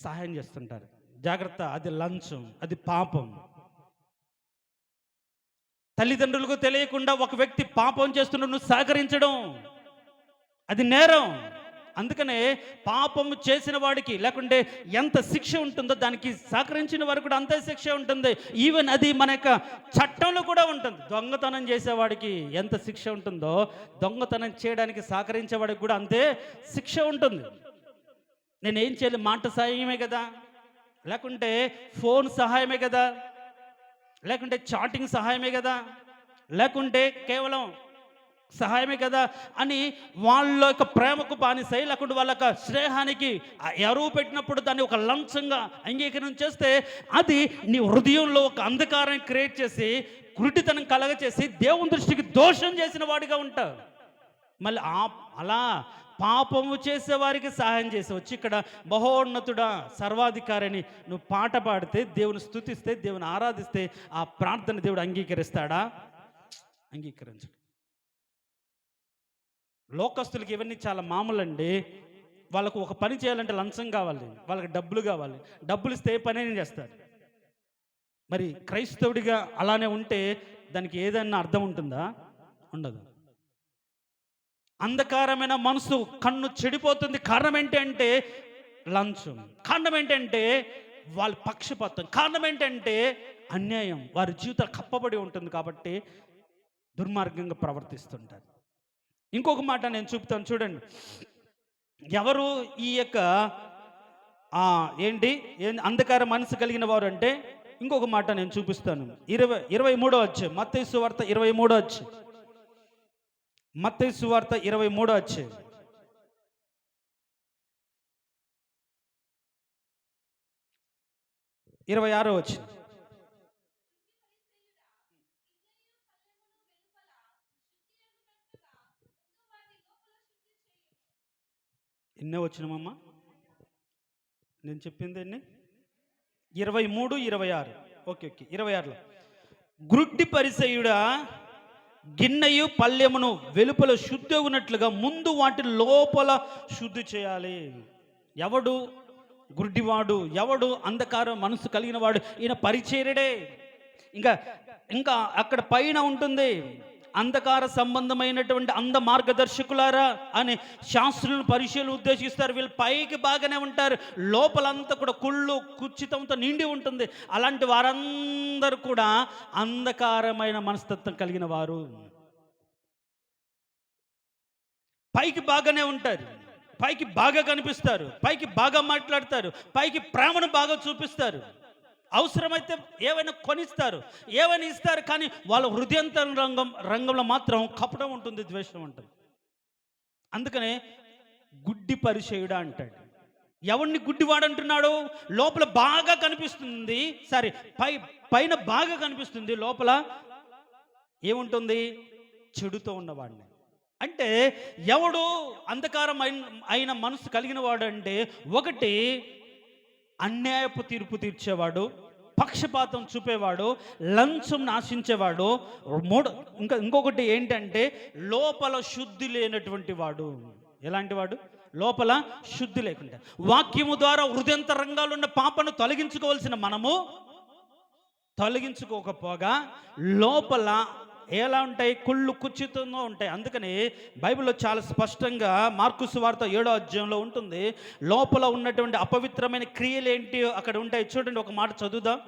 సహాయం చేస్తుంటారు. జాగ్రత్త, అది లంచం, అది పాపం. తల్లిదండ్రులకు తెలియకుండా ఒక వ్యక్తి పాపం చేస్తున్న నువ్వు సహకరించడం అది నేరం. అందుకనే పాపం చేసిన వాడికి లేకుంటే ఎంత శిక్ష ఉంటుందో దానికి సహకరించిన వారికి కూడా అంతే శిక్ష ఉంటుంది. ఈవెన్ అది మన యొక్క చట్టంలో కూడా ఉంటుంది. దొంగతనం చేసేవాడికి ఎంత శిక్ష ఉంటుందో, దొంగతనం చేయడానికి సహకరించేవాడికి కూడా అంతే శిక్ష ఉంటుంది. నేనేం చేయాలి? మాట సహాయమే కదా, లేకుంటే ఫోన్ సహాయమే కదా, లేకుంటే చాటింగ్ సహాయమే కదా, లేకుంటే కేవలం సహాయమే కదా అని వాళ్ళ యొక్క ప్రేమకు బానిసై, లేకుంటే వాళ్ళ యొక్క స్నేహానికి ఎరువు పెట్టినప్పుడు దాన్ని ఒక లంచంగా అంగీకరణ చేస్తే అది నీ హృదయంలో ఒక అంధకారాన్ని క్రియేట్ చేసి గుడ్డితనం కలగచేసి దేవుని దృష్టికి దోషం చేసిన వాడిగా ఉంటావు. మళ్ళీ అలా పాపము చేసేవారికి సహాయం చేసి వచ్చి ఇక్కడ మహోన్నతుడా సర్వాధికారిని నువ్వు పాట పాడితే, దేవుని స్తుతిస్తే, దేవుని ఆరాధిస్తే ఆ ప్రార్థన దేవుడు అంగీకరిస్తాడా? అంగీకరించడు. లోకస్తులకి ఇవన్నీ చాలా మామూలు అండి. వాళ్ళకు ఒక పని చేయాలంటే లంచం కావాలి, వాళ్ళకి డబ్బులు కావాలి, డబ్బులు ఇస్తే ఏ పని చేస్తారు. మరి క్రైస్తవుడిగా అలానే ఉంటే దానికి ఏదైనా అర్థం ఉంటుందా? ఉండదు. అంధకారమైన మనసు కన్ను చెడిపోతుంది. కారణం ఏంటంటే లంచం. కారణం ఏంటంటే వాళ్ళ పక్షపాతం. కారణం ఏంటంటే అన్యాయం. వారి జీవితాలు కప్పబడి ఉంటుంది కాబట్టి దుర్మార్గంగా ప్రవర్తిస్తుంటారు. ఇంకొక మాట నేను చూపుతాను చూడండి. ఎవరు ఈ యొక్క అంధకార మనసు కలిగిన వారు అంటే ఇంకొక మాట నేను చూపిస్తాను. 23వ అధ్యాయం మత్తయి సువార్త 23వ అధ్యాయం. మత్తయి సువార్త 23వ అధ్యాయం 26వ వచనం. ఎన్నో వచ్చినమ్మా నేను చెప్పింది ఎన్ని? 23, 26. ఓకే 26లో గ్రుడ్డి పరిసయుడా, గిన్నెయు పల్లెమును వెలుపల శుద్ధి ఉన్నట్లుగా ముందు వాటి లోపల శుద్ధి చేయాలి. ఎవడు గుడ్డివాడు? ఎవడు అంధకారం మనసు కలిగిన వాడు? ఈయన పరిచర్యడే. ఇంకా అక్కడ పైన ఉంటుంది, అంధకార సంబంధమైనటువంటి అంధ మార్గదర్శకులారా అని శాస్త్రులను పరిశీలన ఉద్దేశిస్తారు. వీళ్ళు పైకి బాగానే ఉంటారు, లోపలంతా కూడా కుళ్ళు కుచ్చితంతో నిండి ఉంటుంది. అలాంటి వారందరూ కూడా అంధకారమైన మనస్తత్వం కలిగిన వారు. పైకి బాగానే ఉంటారు, పైకి బాగా కనిపిస్తారు, పైకి బాగా మాట్లాడతారు, పైకి ప్రేమను బాగా చూపిస్తారు, అవసరమైతే ఏవైనా కొనిస్తారు, ఏవైనా ఇస్తారు. కానీ వాళ్ళ హృదయంతర రంగంలో మాత్రం కపటం ఉంటుంది, ద్వేషం ఉంటుంది. అందుకనే గుడ్డి పరిచయుడా అంటాడు. ఎవరిని గుడ్డివాడు అంటున్నాడు? లోపల బాగా కనిపిస్తుంది, సరే పైన బాగా కనిపిస్తుంది, లోపల ఏముంటుంది? చెడుతో ఉన్నవాడిని. అంటే ఎవడు అంధకారం అయిన మనసు కలిగిన వాడు అంటే, ఒకటి అన్యాయపు తీర్పు తీర్చేవాడు, పక్షపాతం చూపేవాడు, లంచం నాశించేవాడు. ఇంకొకటి ఏంటంటే లోపల శుద్ధి లేనటువంటి వాడు. ఎలాంటి వాడు? లోపల శుద్ధి లేకుండా వాక్యము ద్వారా హృదయంతరంగాలు ఉన్న పాపను తొలగించుకోవాల్సిన మనము తొలగించుకోకపోగా లోపల ఎలా ఉంటాయి? కుళ్ళు కుచ్చితంగా ఉంటాయి. అందుకని బైబిల్లో చాలా స్పష్టంగా మార్కు సువార్త 7వ అధ్యాయంలో ఉంటుంది, లోపల ఉన్నటువంటి అపవిత్రమైన క్రియలు ఏంటి అక్కడ ఉంటాయి. చూడండి, ఒక మాట చదువుదాం.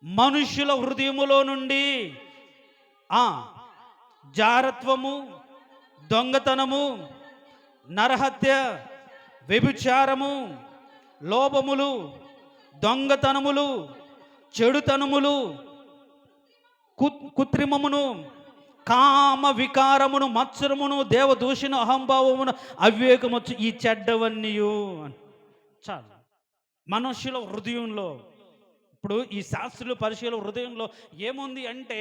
మనుషుల హృదయములో నుండి జారత్వము, దొంగతనము, నరహత్య, వ్యభిచారము, లోభములు, దొంగతనములు, చెడుతనములు, కృత్రిమమును, కామ వికారమును, మత్సరమును, దేవదూషణ, అహంభావమును, అవివేకమొచ్చు ఈ చెడ్డవన్నీయు. చాలు. మనుషుల హృదయంలో, ఇప్పుడు ఈ శాస్త్రుల పరిశీలన హృదయంలో ఏముంది అంటే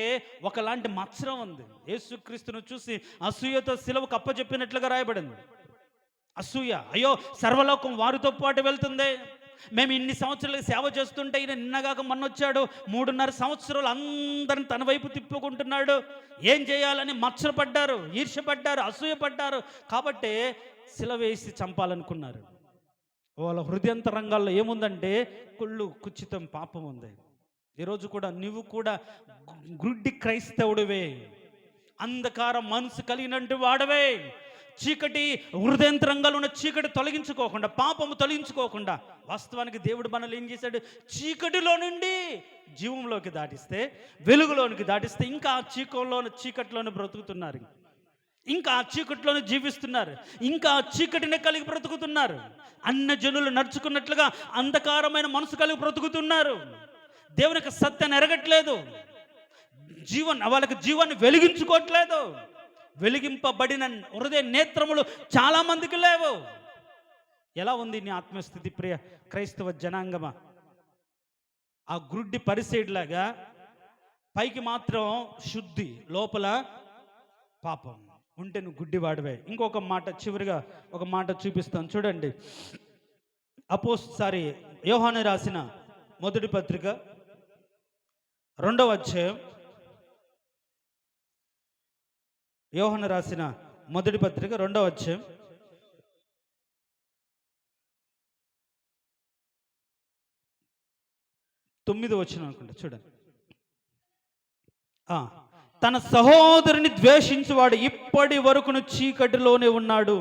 ఒకలాంటి మత్సరం ఉంది. యేసుక్రీస్తును చూసి అసూయతో సిలువకు అప్పచెప్పినట్లుగా రాయబడింది. అసూయ, అయ్యో సర్వలోకం వారితో పాటు వెళ్తుంది, మేము ఇన్ని సంవత్సరాలు సేవ చేస్తుంటే ఈయన నిన్నగాక మొన్నొచ్చాడు, 3.5 సంవత్సరాలు అందరిని తన వైపు తిప్పుకుంటున్నాడు, ఏం చేయాలని మత్సరపడ్డారు, ఈర్ష్యపడ్డారు, అసూయపడ్డారు. కాబట్టి సిలువేసి చంపాలనుకున్నారు. వాళ్ళ హృదయంతరంగాల్లో ఏముందంటే కుళ్ళు కుచ్చితం, పాపం ఉంది. ఈరోజు కూడా నువ్వు కూడా గుడ్డి క్రైస్తవుడివే, అంధకార మనసు కలిగినట్టు వాడవే. చీకటి హృదయంతరంగాలు ఉన్న చీకటి తొలగించుకోకుండా, పాపము తొలగించుకోకుండా, వాస్తవానికి దేవుడు మనల్ని ఏం చేశాడు? చీకటిలో నుండి జీవంలోకి దాటిస్తే, వెలుగులోనికి దాటిస్తే ఇంకా చీకట్లోనే బ్రతుకుతున్నారు. ఇంకా ఆ చీకటిలోనే జీవిస్తున్నారు, ఇంకా ఆ చీకటిని కలిగి బ్రతుకుతున్నారు. అన్న జనులు నడుచుకున్నట్లుగా అంధకారమైన మనసు కలిగి బ్రతుకుతున్నారు. దేవునికి సత్యాన్ని ఎరగట్లేదు, వాళ్ళకి జీవాన్ని వెలిగించుకోవట్లేదు. వెలిగింపబడిన హృదయ నేత్రములు చాలా మందికి లేవు. ఎలా ఉంది నీ ఆత్మస్థితి ప్రియ క్రైస్తవ జనాంగమా? ఆ గ్రుడ్డి పరిసేడ్లాగా పైకి మాత్రం శుద్ధి, లోపల పాపం ఉంటే నువ్వు గుడ్డివాడివే. ఇంకొక మాట చివరిగా ఒక మాట చూపిస్తాను చూడండి. యోహాను రాసిన మొదటి పత్రిక 2వ అధ్యాయం. యోహాను రాసిన మొదటి పత్రిక 2వ అధ్యాయం 9వ వచనం అనుకుంటా చూడండి. తన సహోదరుని ద్వేషించువాడు ఇప్పటి వరకును చీకటిలోనే ఉన్నాడు,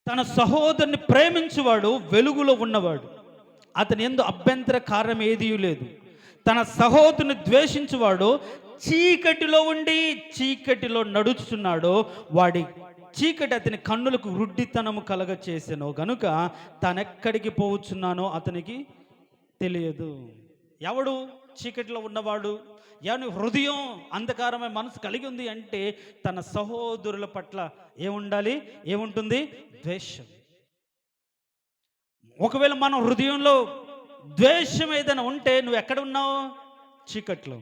తన సహోదరుని ప్రేమించువాడు వెలుగులో ఉన్నవాడు, అతని యందు అభ్యంతర కారణం ఏదీ లేదు. తన సహోదరుని ద్వేషించువాడు చీకటిలో ఉండి చీకటిలో నడుచున్నాడు, వాడి చీకటి అతని కన్నులకు రుడ్డితనము కలగ చేసెను గనుక తానెక్కడికి పోవచ్చున్నానో అతనికి తెలియదు. ఎవడు చీకటిలో ఉన్నవాడు? ఎవని హృదయం అంధకారమైన మనసు కలిగి ఉంది అంటే తన సహోదరుల పట్ల ఏముండాలి? ఏముంటుంది? ద్వేషం. ఒకవేళ మన హృదయంలో ద్వేషం ఏదైనా ఉంటే నువ్వు ఎక్కడ ఉన్నావు? చీకట్లో.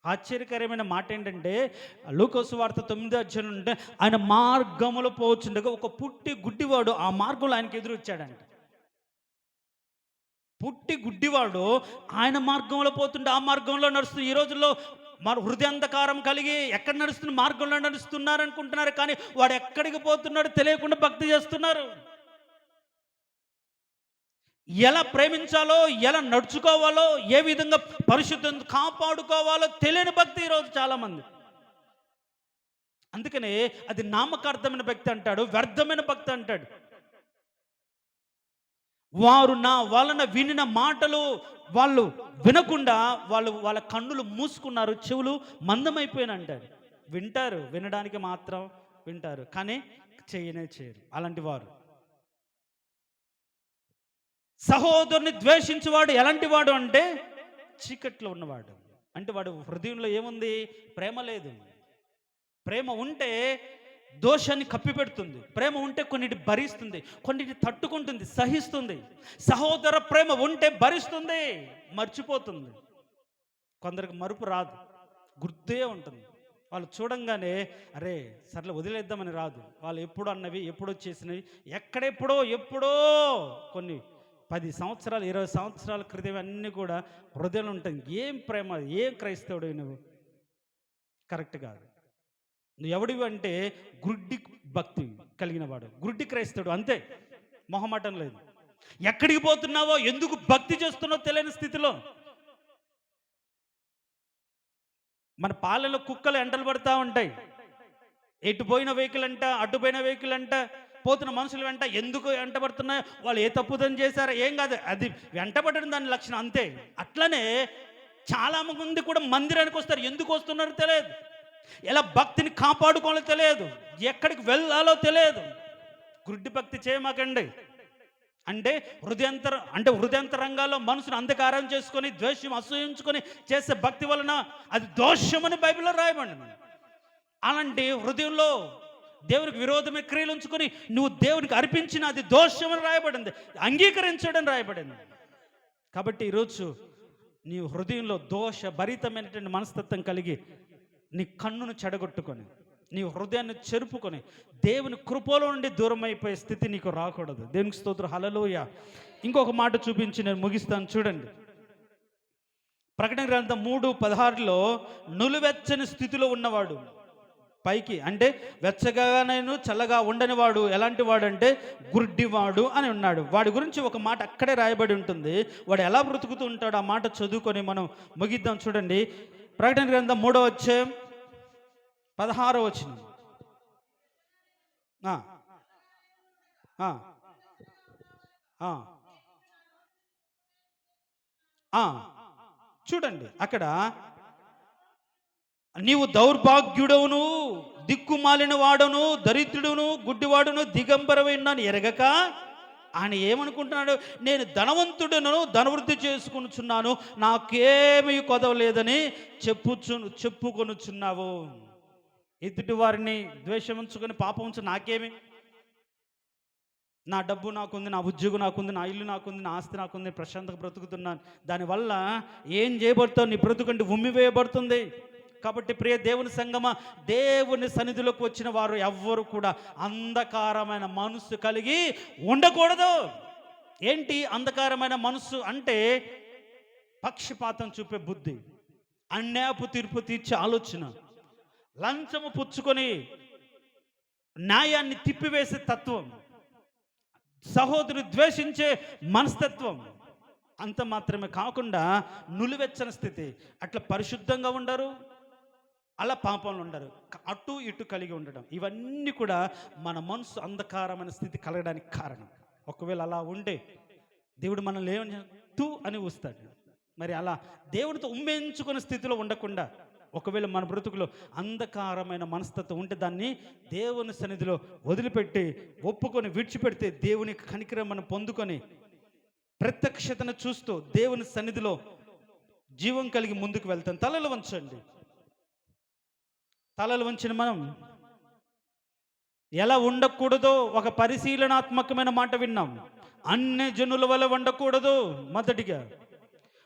ఆశ్చర్యకరమైన మాట ఏంటంటే లూకాసు వార్త 9వ అధ్యాయం ఉంటే ఆయన మార్గములో పోవచ్చుండగా ఒక పుట్టి గుడ్డివాడు ఆ మార్గంలో ఆయనకి ఎదురు వచ్చాడంట. పుట్టి గుడ్డివాడు ఆయన మార్గంలో పోతుంటే ఆ మార్గంలో నడుస్తుంది. ఈ రోజుల్లో మన హృదయాంధకారం కలిగి ఎక్కడ నడుస్తున్న మార్గంలో నడుస్తున్నారు అనుకుంటున్నారు, కానీ వాడు ఎక్కడికి పోతున్నాడో తెలియకుండా భక్తి చేస్తున్నారు. ఎలా ప్రేమించాలో, ఎలా నడుచుకోవాలో, ఏ విధంగా పరిశుద్ధం కాపాడుకోవాలో తెలియని భక్తి ఈరోజు చాలామంది. అందుకనే అది నామకార్థమైన భక్తి అంటాడు, వ్యర్థమైన భక్తి అంటాడు. వారు నా వలన వినిన మాటలు వాళ్ళు వినకుండా వాళ్ళ కన్నులు మూసుకున్నారు, చెవులు మందమైపోయిన అంటారు. వింటారు, వినడానికి మాత్రం వింటారు, కానీ చేయరు అలాంటి వారు. సహోదరుని ద్వేషించేవాడు ఎలాంటి వాడు అంటే చీకట్లో ఉన్నవాడు. అంటే వాడు హృదయంలో ఏముంది? ప్రేమ లేదు. ప్రేమ ఉంటే దోషాన్ని కప్పిపెడుతుంది, ప్రేమ ఉంటే కొన్నిటి భరిస్తుంది, కొన్నిటి తట్టుకుంటుంది, సహిస్తుంది. సహోదర ప్రేమ ఉంటే భరిస్తుంది, మర్చిపోతుంది. కొందరికి మరుపు రాదు, గుర్తే ఉంటుంది. వాళ్ళు చూడంగానే అరే సర్లే వదిలేద్దామని రాదు. వాళ్ళు ఎప్పుడు అన్నవి, ఎప్పుడో చేసినవి, ఎప్పుడో కొన్ని 10 సంవత్సరాలు 20 సంవత్సరాల క్రితం అన్నీ కూడా హృదయంలో ఉంటాయి. ఏం ప్రేమ, ఏం క్రైస్తవుడు నువ్వు? కరెక్ట్ కాదు. నువ్వు ఎవడివి అంటే గుడ్డి భక్తి కలిగిన వాడు, గుడ్డి క్రైస్తవుడు, అంతే. మొహమాటం లేదు. ఎక్కడికి పోతున్నావో, ఎందుకు భక్తి చేస్తున్నావో తెలియని స్థితిలో. మన పాలెలో కుక్కలు ఎంటలు పడుతూ ఉంటాయి. ఎటు పోయిన వెహికల్ అంట, అడ్డు పోయిన వెహికల్ అంట, పోతున్న మనుషులు వెంట ఎందుకు వెంటబడుతున్నాయో, వాళ్ళు ఏ తప్పుదని చేశారో ఏం కాదు, అది వెంటబడడం దాని లక్షణం, అంతే. అట్లనే చాలా మంది కూడా మందిరానికి వస్తారు, ఎందుకు వస్తున్నారో తెలియదు, ఎలా భక్తిని కాపాడుకోవాలో తెలియదు, ఎక్కడికి వెళ్ళాలో తెలియదు. గుడ్డి భక్తి చేయమాకండి. అంటే హృదయంతరంగాల్లో మనసును అంధకారం చేసుకొని ద్వేషం అసూయించుకొని చేసే భక్తి వలన అది దోషమని బైబిల్లో రాయబడింది. అలాంటి హృదయంలో దేవునికి విరోధమే క్రియలు ఉంచుకొని నువ్వు దేవునికి అర్పించిన అది దోషమని రాయబడింది, అంగీకరించడం రాయబడింది. కాబట్టి ఈరోజు నీ హృదయంలో దోష భరితమైనటువంటి మనస్తత్వం కలిగి నీ కన్నును చెడగొట్టుకొని నీ హృదయాన్ని చెరుపుకొని దేవుని కృపలో నుండి దూరం అయిపోయే స్థితి నీకు రాకూడదు. దేవునికి స్తోత్రం, హల్లెలూయా. ఇంకొక మాట చూపించి నేను ముగిస్తాను చూడండి. ప్రకటన గ్రంథం 3:16లో నులువెచ్చని స్థితిలో ఉన్నవాడు, పైకి అంటే వెచ్చగానైనా చల్లగా ఉండని వాడు ఎలాంటి వాడు అంటే గుడ్డివాడు అని ఉన్నాడు. వాడి గురించి ఒక మాట అక్కడే రాయబడి ఉంటుంది. వాడు ఎలా బ్రతుకుతూ ఉంటాడు ఆ మాట చదువుకొని మనం ముగిద్దాం చూడండి. ప్రకటన గ్రంథం 3వ అధ్యాయం 16వ వచనం. చూడండి అక్కడ నీవు దౌర్భాగ్యుడవును, దిక్కుమాలిన వాడును, దరిద్రుడును, గుడ్డివాడును, దిగంబరమైనాను ఎరగక ఆయన ఏమనుకుంటున్నాడు? నేను ధనవంతుడును, ధనవృద్ధి చేసుకొనుచున్నాను, నాకేమీ కొదవలేదని చెప్పుకొనుచున్నావు. ఎదుటి వారిని ద్వేషం ఉంచుకొని పాపం ఉంచు, నాకేమి, నా డబ్బు నాకుంది, నా ఉద్యోగం నాకుంది, నా ఇల్లు నాకుంది, నా ఆస్తి నాకుంది, ప్రశాంతంగా బ్రతుకుతున్నాను. దానివల్ల ఏం చేయబడుతావు? నీ బ్రతుకంటే ఉమ్మివేయబడుతుంది. కాబట్టి ప్రియ దేవుని సంగమ, దేవుని సన్నిధిలోకి వచ్చిన వారు ఎవ్వరు కూడా అంధకారమైన మనస్సు కలిగి ఉండకూడదు. ఏంటి అంధకారమైన మనస్సు అంటే? పక్షపాతం చూపే బుద్ధి, అన్యాయపు తీర్పు తీర్చే ఆలోచన, లంచము పుచ్చుకొని న్యాయాన్ని తిప్పివేసే తత్వం, సహోదరు ద్వేషించే మనస్తత్వం. అంత మాత్రమే కాకుండా నులివెచ్చని స్థితి. అట్లా పరిశుద్ధంగా ఉండరు, అలా పాపంలో ఉండరు, అటు ఇటు కలిగి ఉండడం. ఇవన్నీ కూడా మన మనసు అంధకారమైన స్థితి కలగడానికి కారణం. ఒకవేళ అలా ఉంటే దేవుడు మనల్ని ఏమని తూ అని ఊస్తాడు. మరి అలా దేవుడితో ఉమ్మెంచుకున్న స్థితిలో ఉండకుండా ఒకవేళ మన బ్రతుకులో అంధకారమైన మనస్తత్వం ఉంటే దాన్ని దేవుని సన్నిధిలో వదిలిపెట్టి ఒప్పుకొని విడిచిపెడితే దేవుని కనికరం మనం పొందుకొని ప్రత్యక్షతను చూస్తూ దేవుని సన్నిధిలో జీవం కలిగి ముందుకు వెళ్తాం. తలలు వంచండి. తలలు వంచిన మనం ఎలా ఉండకూడదో ఒక పరిశీలనాత్మకమైన మాట విన్నాం. అన్ని జనుల వల్ల ఉండకూడదు. మొదటిగా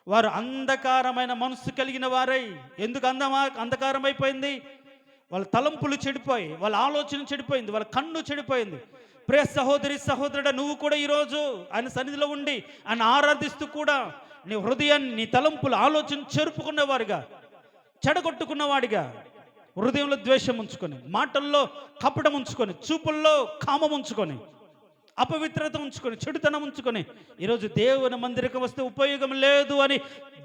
వారు అంధకారమైన మనసు కలిగిన వారై. ఎందుకు అంధకారం అయిపోయింది? వాళ్ళ తలంపులు చెడిపోయి, వాళ్ళ ఆలోచన చెడిపోయింది, వాళ్ళ కన్ను చెడిపోయింది. ప్రియ సహోదరి సహోదరుడా, నువ్వు కూడా ఈరోజు ఆయన సన్నిధిలో ఉండి ఆయన ఆరాధిస్తూ కూడా నీ హృదయాన్ని, నీ తలంపులు, ఆలోచన చెరుపుకున్నవారుగా, చెడగొట్టుకున్నవాడిగా, హృదయంలో ద్వేషం ఉంచుకొని, మాటల్లో కపటం ఉంచుకొని, చూపుల్లో కామం ఉంచుకొని, అపవిత్రత ఉంచుకొని, చెడుతనం ఉంచుకొని ఈరోజు దేవుని మందిరకు వస్తే ఉపయోగం లేదు అని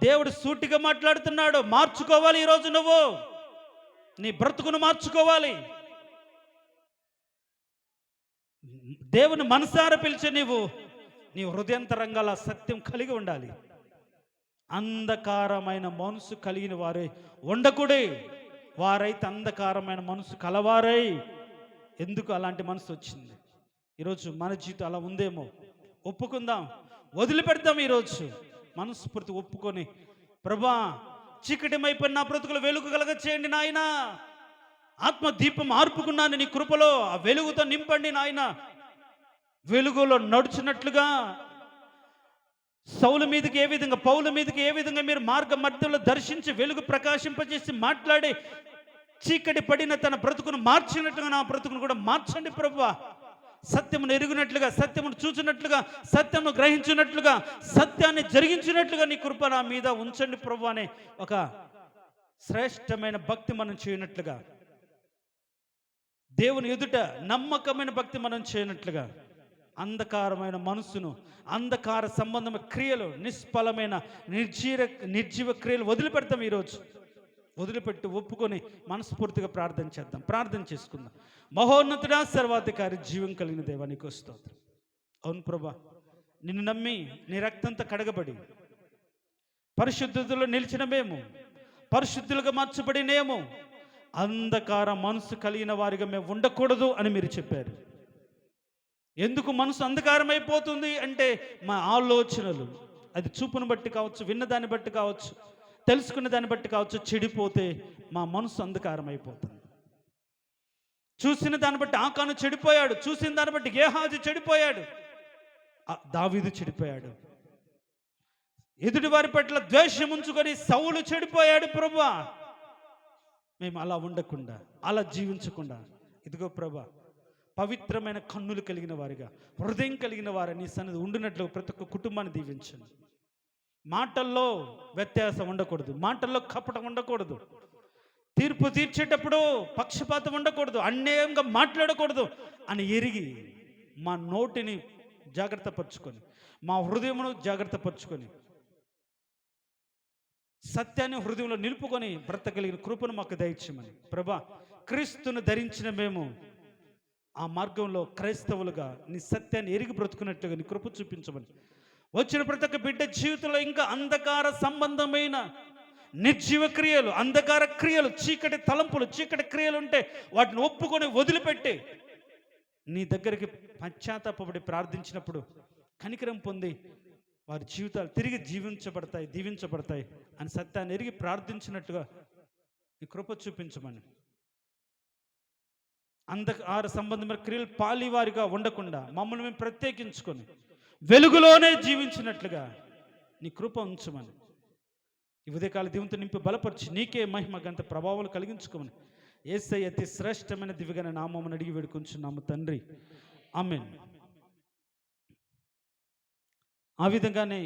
దేవుడు సూటిగా మాట్లాడుతున్నాడు. మార్చుకోవాలి. ఈరోజు నువ్వు నీ బ్రతుకును మార్చుకోవాలి. దేవుని మనసారా పిలిచే నీ హృదయంతరంగాల సత్యం కలిగి ఉండాలి. అంధకారమైన మనసు కలిగిన వారే ఉండకూడే. వారైతే అంధకారమైన మనసు కలవారై. ఎందుకు అలాంటి మనసు వచ్చింది? ఈరోజు మన జీవితం అలా ఉందేమో. ఒప్పుకుందాం, వదిలిపెడదాం. ఈరోజు మనస్ఫూర్తి ఒప్పుకొని, ప్రభా చీకటిమైపోయిన నా బ్రతుకులు వెలుగు కలగ చేయండి నాయన. ఆత్మ దీపం ఆర్పుకున్నాను నీ కృపలో, ఆ వెలుగుతో నింపండి నాయన. వెలుగులో నడుచున్నట్లుగా సౌలు మీదకి ఏ విధంగా, పౌలు మీదకి ఏ విధంగా మీరు మార్గ మధ్యలో దర్శించి వెలుగు ప్రకాశింపజేసి మాట్లాడి చీకటి పడిన తన బ్రతుకును మార్చినట్లుగా నా బ్రతుకును కూడా మార్చండి ప్రభువా. సత్యమును ఎరుగునట్లుగా, సత్యమును చూచినట్లుగా, సత్యమును గ్రహించినట్లుగా, సత్యాన్ని జరిగించినట్లుగా నీ కృప నా మీద ఉంచండి ప్రభు అనే ఒక శ్రేష్టమైన భక్తి మనం చేయనట్లుగా, దేవుని ఎదుట నమ్మకమైన భక్తి మనం చేయనట్లుగా, అంధకారమైన మనసును, అంధకార సంబంధమైన క్రియలు, నిష్ఫలమైన నిర్జీవ క్రియలు వదిలిపెడతాం. ఈరోజు వదిలిపెట్టి ఒప్పుకొని మనస్ఫూర్తిగా ప్రార్థన చేద్దాం. ప్రార్థన చేసుకుందాం. మహోన్నతుడా, సర్వాధికారి, జీవం కలిగిన దేవా, నీకు స్తోత్రం. అవును ప్రభా, నిన్ను నమ్మి నీ రక్తంతో కడగబడి పరిశుద్ధతలో నిలిచిన మేము, పరిశుద్ధులుగా మార్చబడినేమో, అంధకార మనసు కలిగిన వారిగా మేము ఉండకూడదు అని మీరు చెప్పారు. ఎందుకు మనసు అంధకారం అయిపోతుంది అంటే మా ఆలోచనలు, అది చూపును బట్టి కావచ్చు, విన్నదాన్ని బట్టి కావచ్చు, తెలుసుకున్న దాన్ని బట్టి కావచ్చు, చెడిపోతే మా మనసు అంధకారం అయిపోతుంది. చూసిన దాన్ని బట్టి ఆకాను చెడిపోయాడు, చూసిన దాన్ని బట్టి గేహాజు చెడిపోయాడు, దావీదు చెడిపోయాడు, ఎదుటి వారి పట్ల ద్వేషం ఉంచుకొని సౌలు చెడిపోయాడు. ప్రభువా, మేము అలా ఉండకుండా, అలా జీవించకుండా, ఇదిగో ప్రభా, పవిత్రమైన కన్నులు కలిగిన వారిగా, హృదయం కలిగిన వారు నీ సన్నిధి ఉండినట్లు ప్రతి ఒక్క కుటుంబాన్ని దీవించండి. మాటల్లో వ్యత్యాసం ఉండకూడదు, మాటల్లో కపటం ఉండకూడదు, తీర్పు తీర్చేటప్పుడు పక్షపాతం ఉండకూడదు, అన్యాయంగా మాట్లాడకూడదు అని ఎరిగి మా నోటిని జాగ్రత్త పరుచుకొని, మా హృదయమును జాగ్రత్త పరుచుకొని, సత్యాన్ని హృదయంలో నిలుపుకొని బ్రతకలిగిన కృపను మాకు దయచేయమని ప్రభా, క్రీస్తును ధరించిన మేము ఆ మార్గంలో క్రైస్తవులుగా నీ సత్యాన్ని ఎరిగి బ్రతుకున్నట్లుగా నీ కృప చూపించమని, వచ్చిన ప్రతి ఒక్క బిడ్డ జీవితంలో ఇంకా అంధకార సంబంధమైన నిర్జీవ క్రియలు, అంధకార క్రియలు, చీకటి తలంపులు, చీకటి క్రియలు ఉంటే వాటిని ఒప్పుకొని వదిలిపెట్టి నీ దగ్గరికి పశ్చాత్తాపపడి ప్రార్థించినప్పుడు కనికరం పొంది వారి జీవితాలు తిరిగి జీవించబడతాయి, దీవించబడతాయి అని సత్యాన్ని ఎరిగి ప్రార్థించినట్టుగా నీ కృప చూపించమని, అంధకార సంబంధమైన క్రియలు పాలివారిగా ఉండకుండా మమ్మల్ని మేము ప్రత్యేకించుకొని వెలుగులోనే జీవించినట్లుగా నీ కృప ఉంచమని ఈ ఉదయకాల దీవంతో నింపి బలపరిచి నీకే మహిమ గంత ప్రభావాలు కలిగించుకోమని యేసయ్య అతి శ్రేష్టమైన దివ్యగణ నామమును అడిగి వేడుకొంచున్నాము తండ్రి, ఆమేన్. ఆ విధంగానే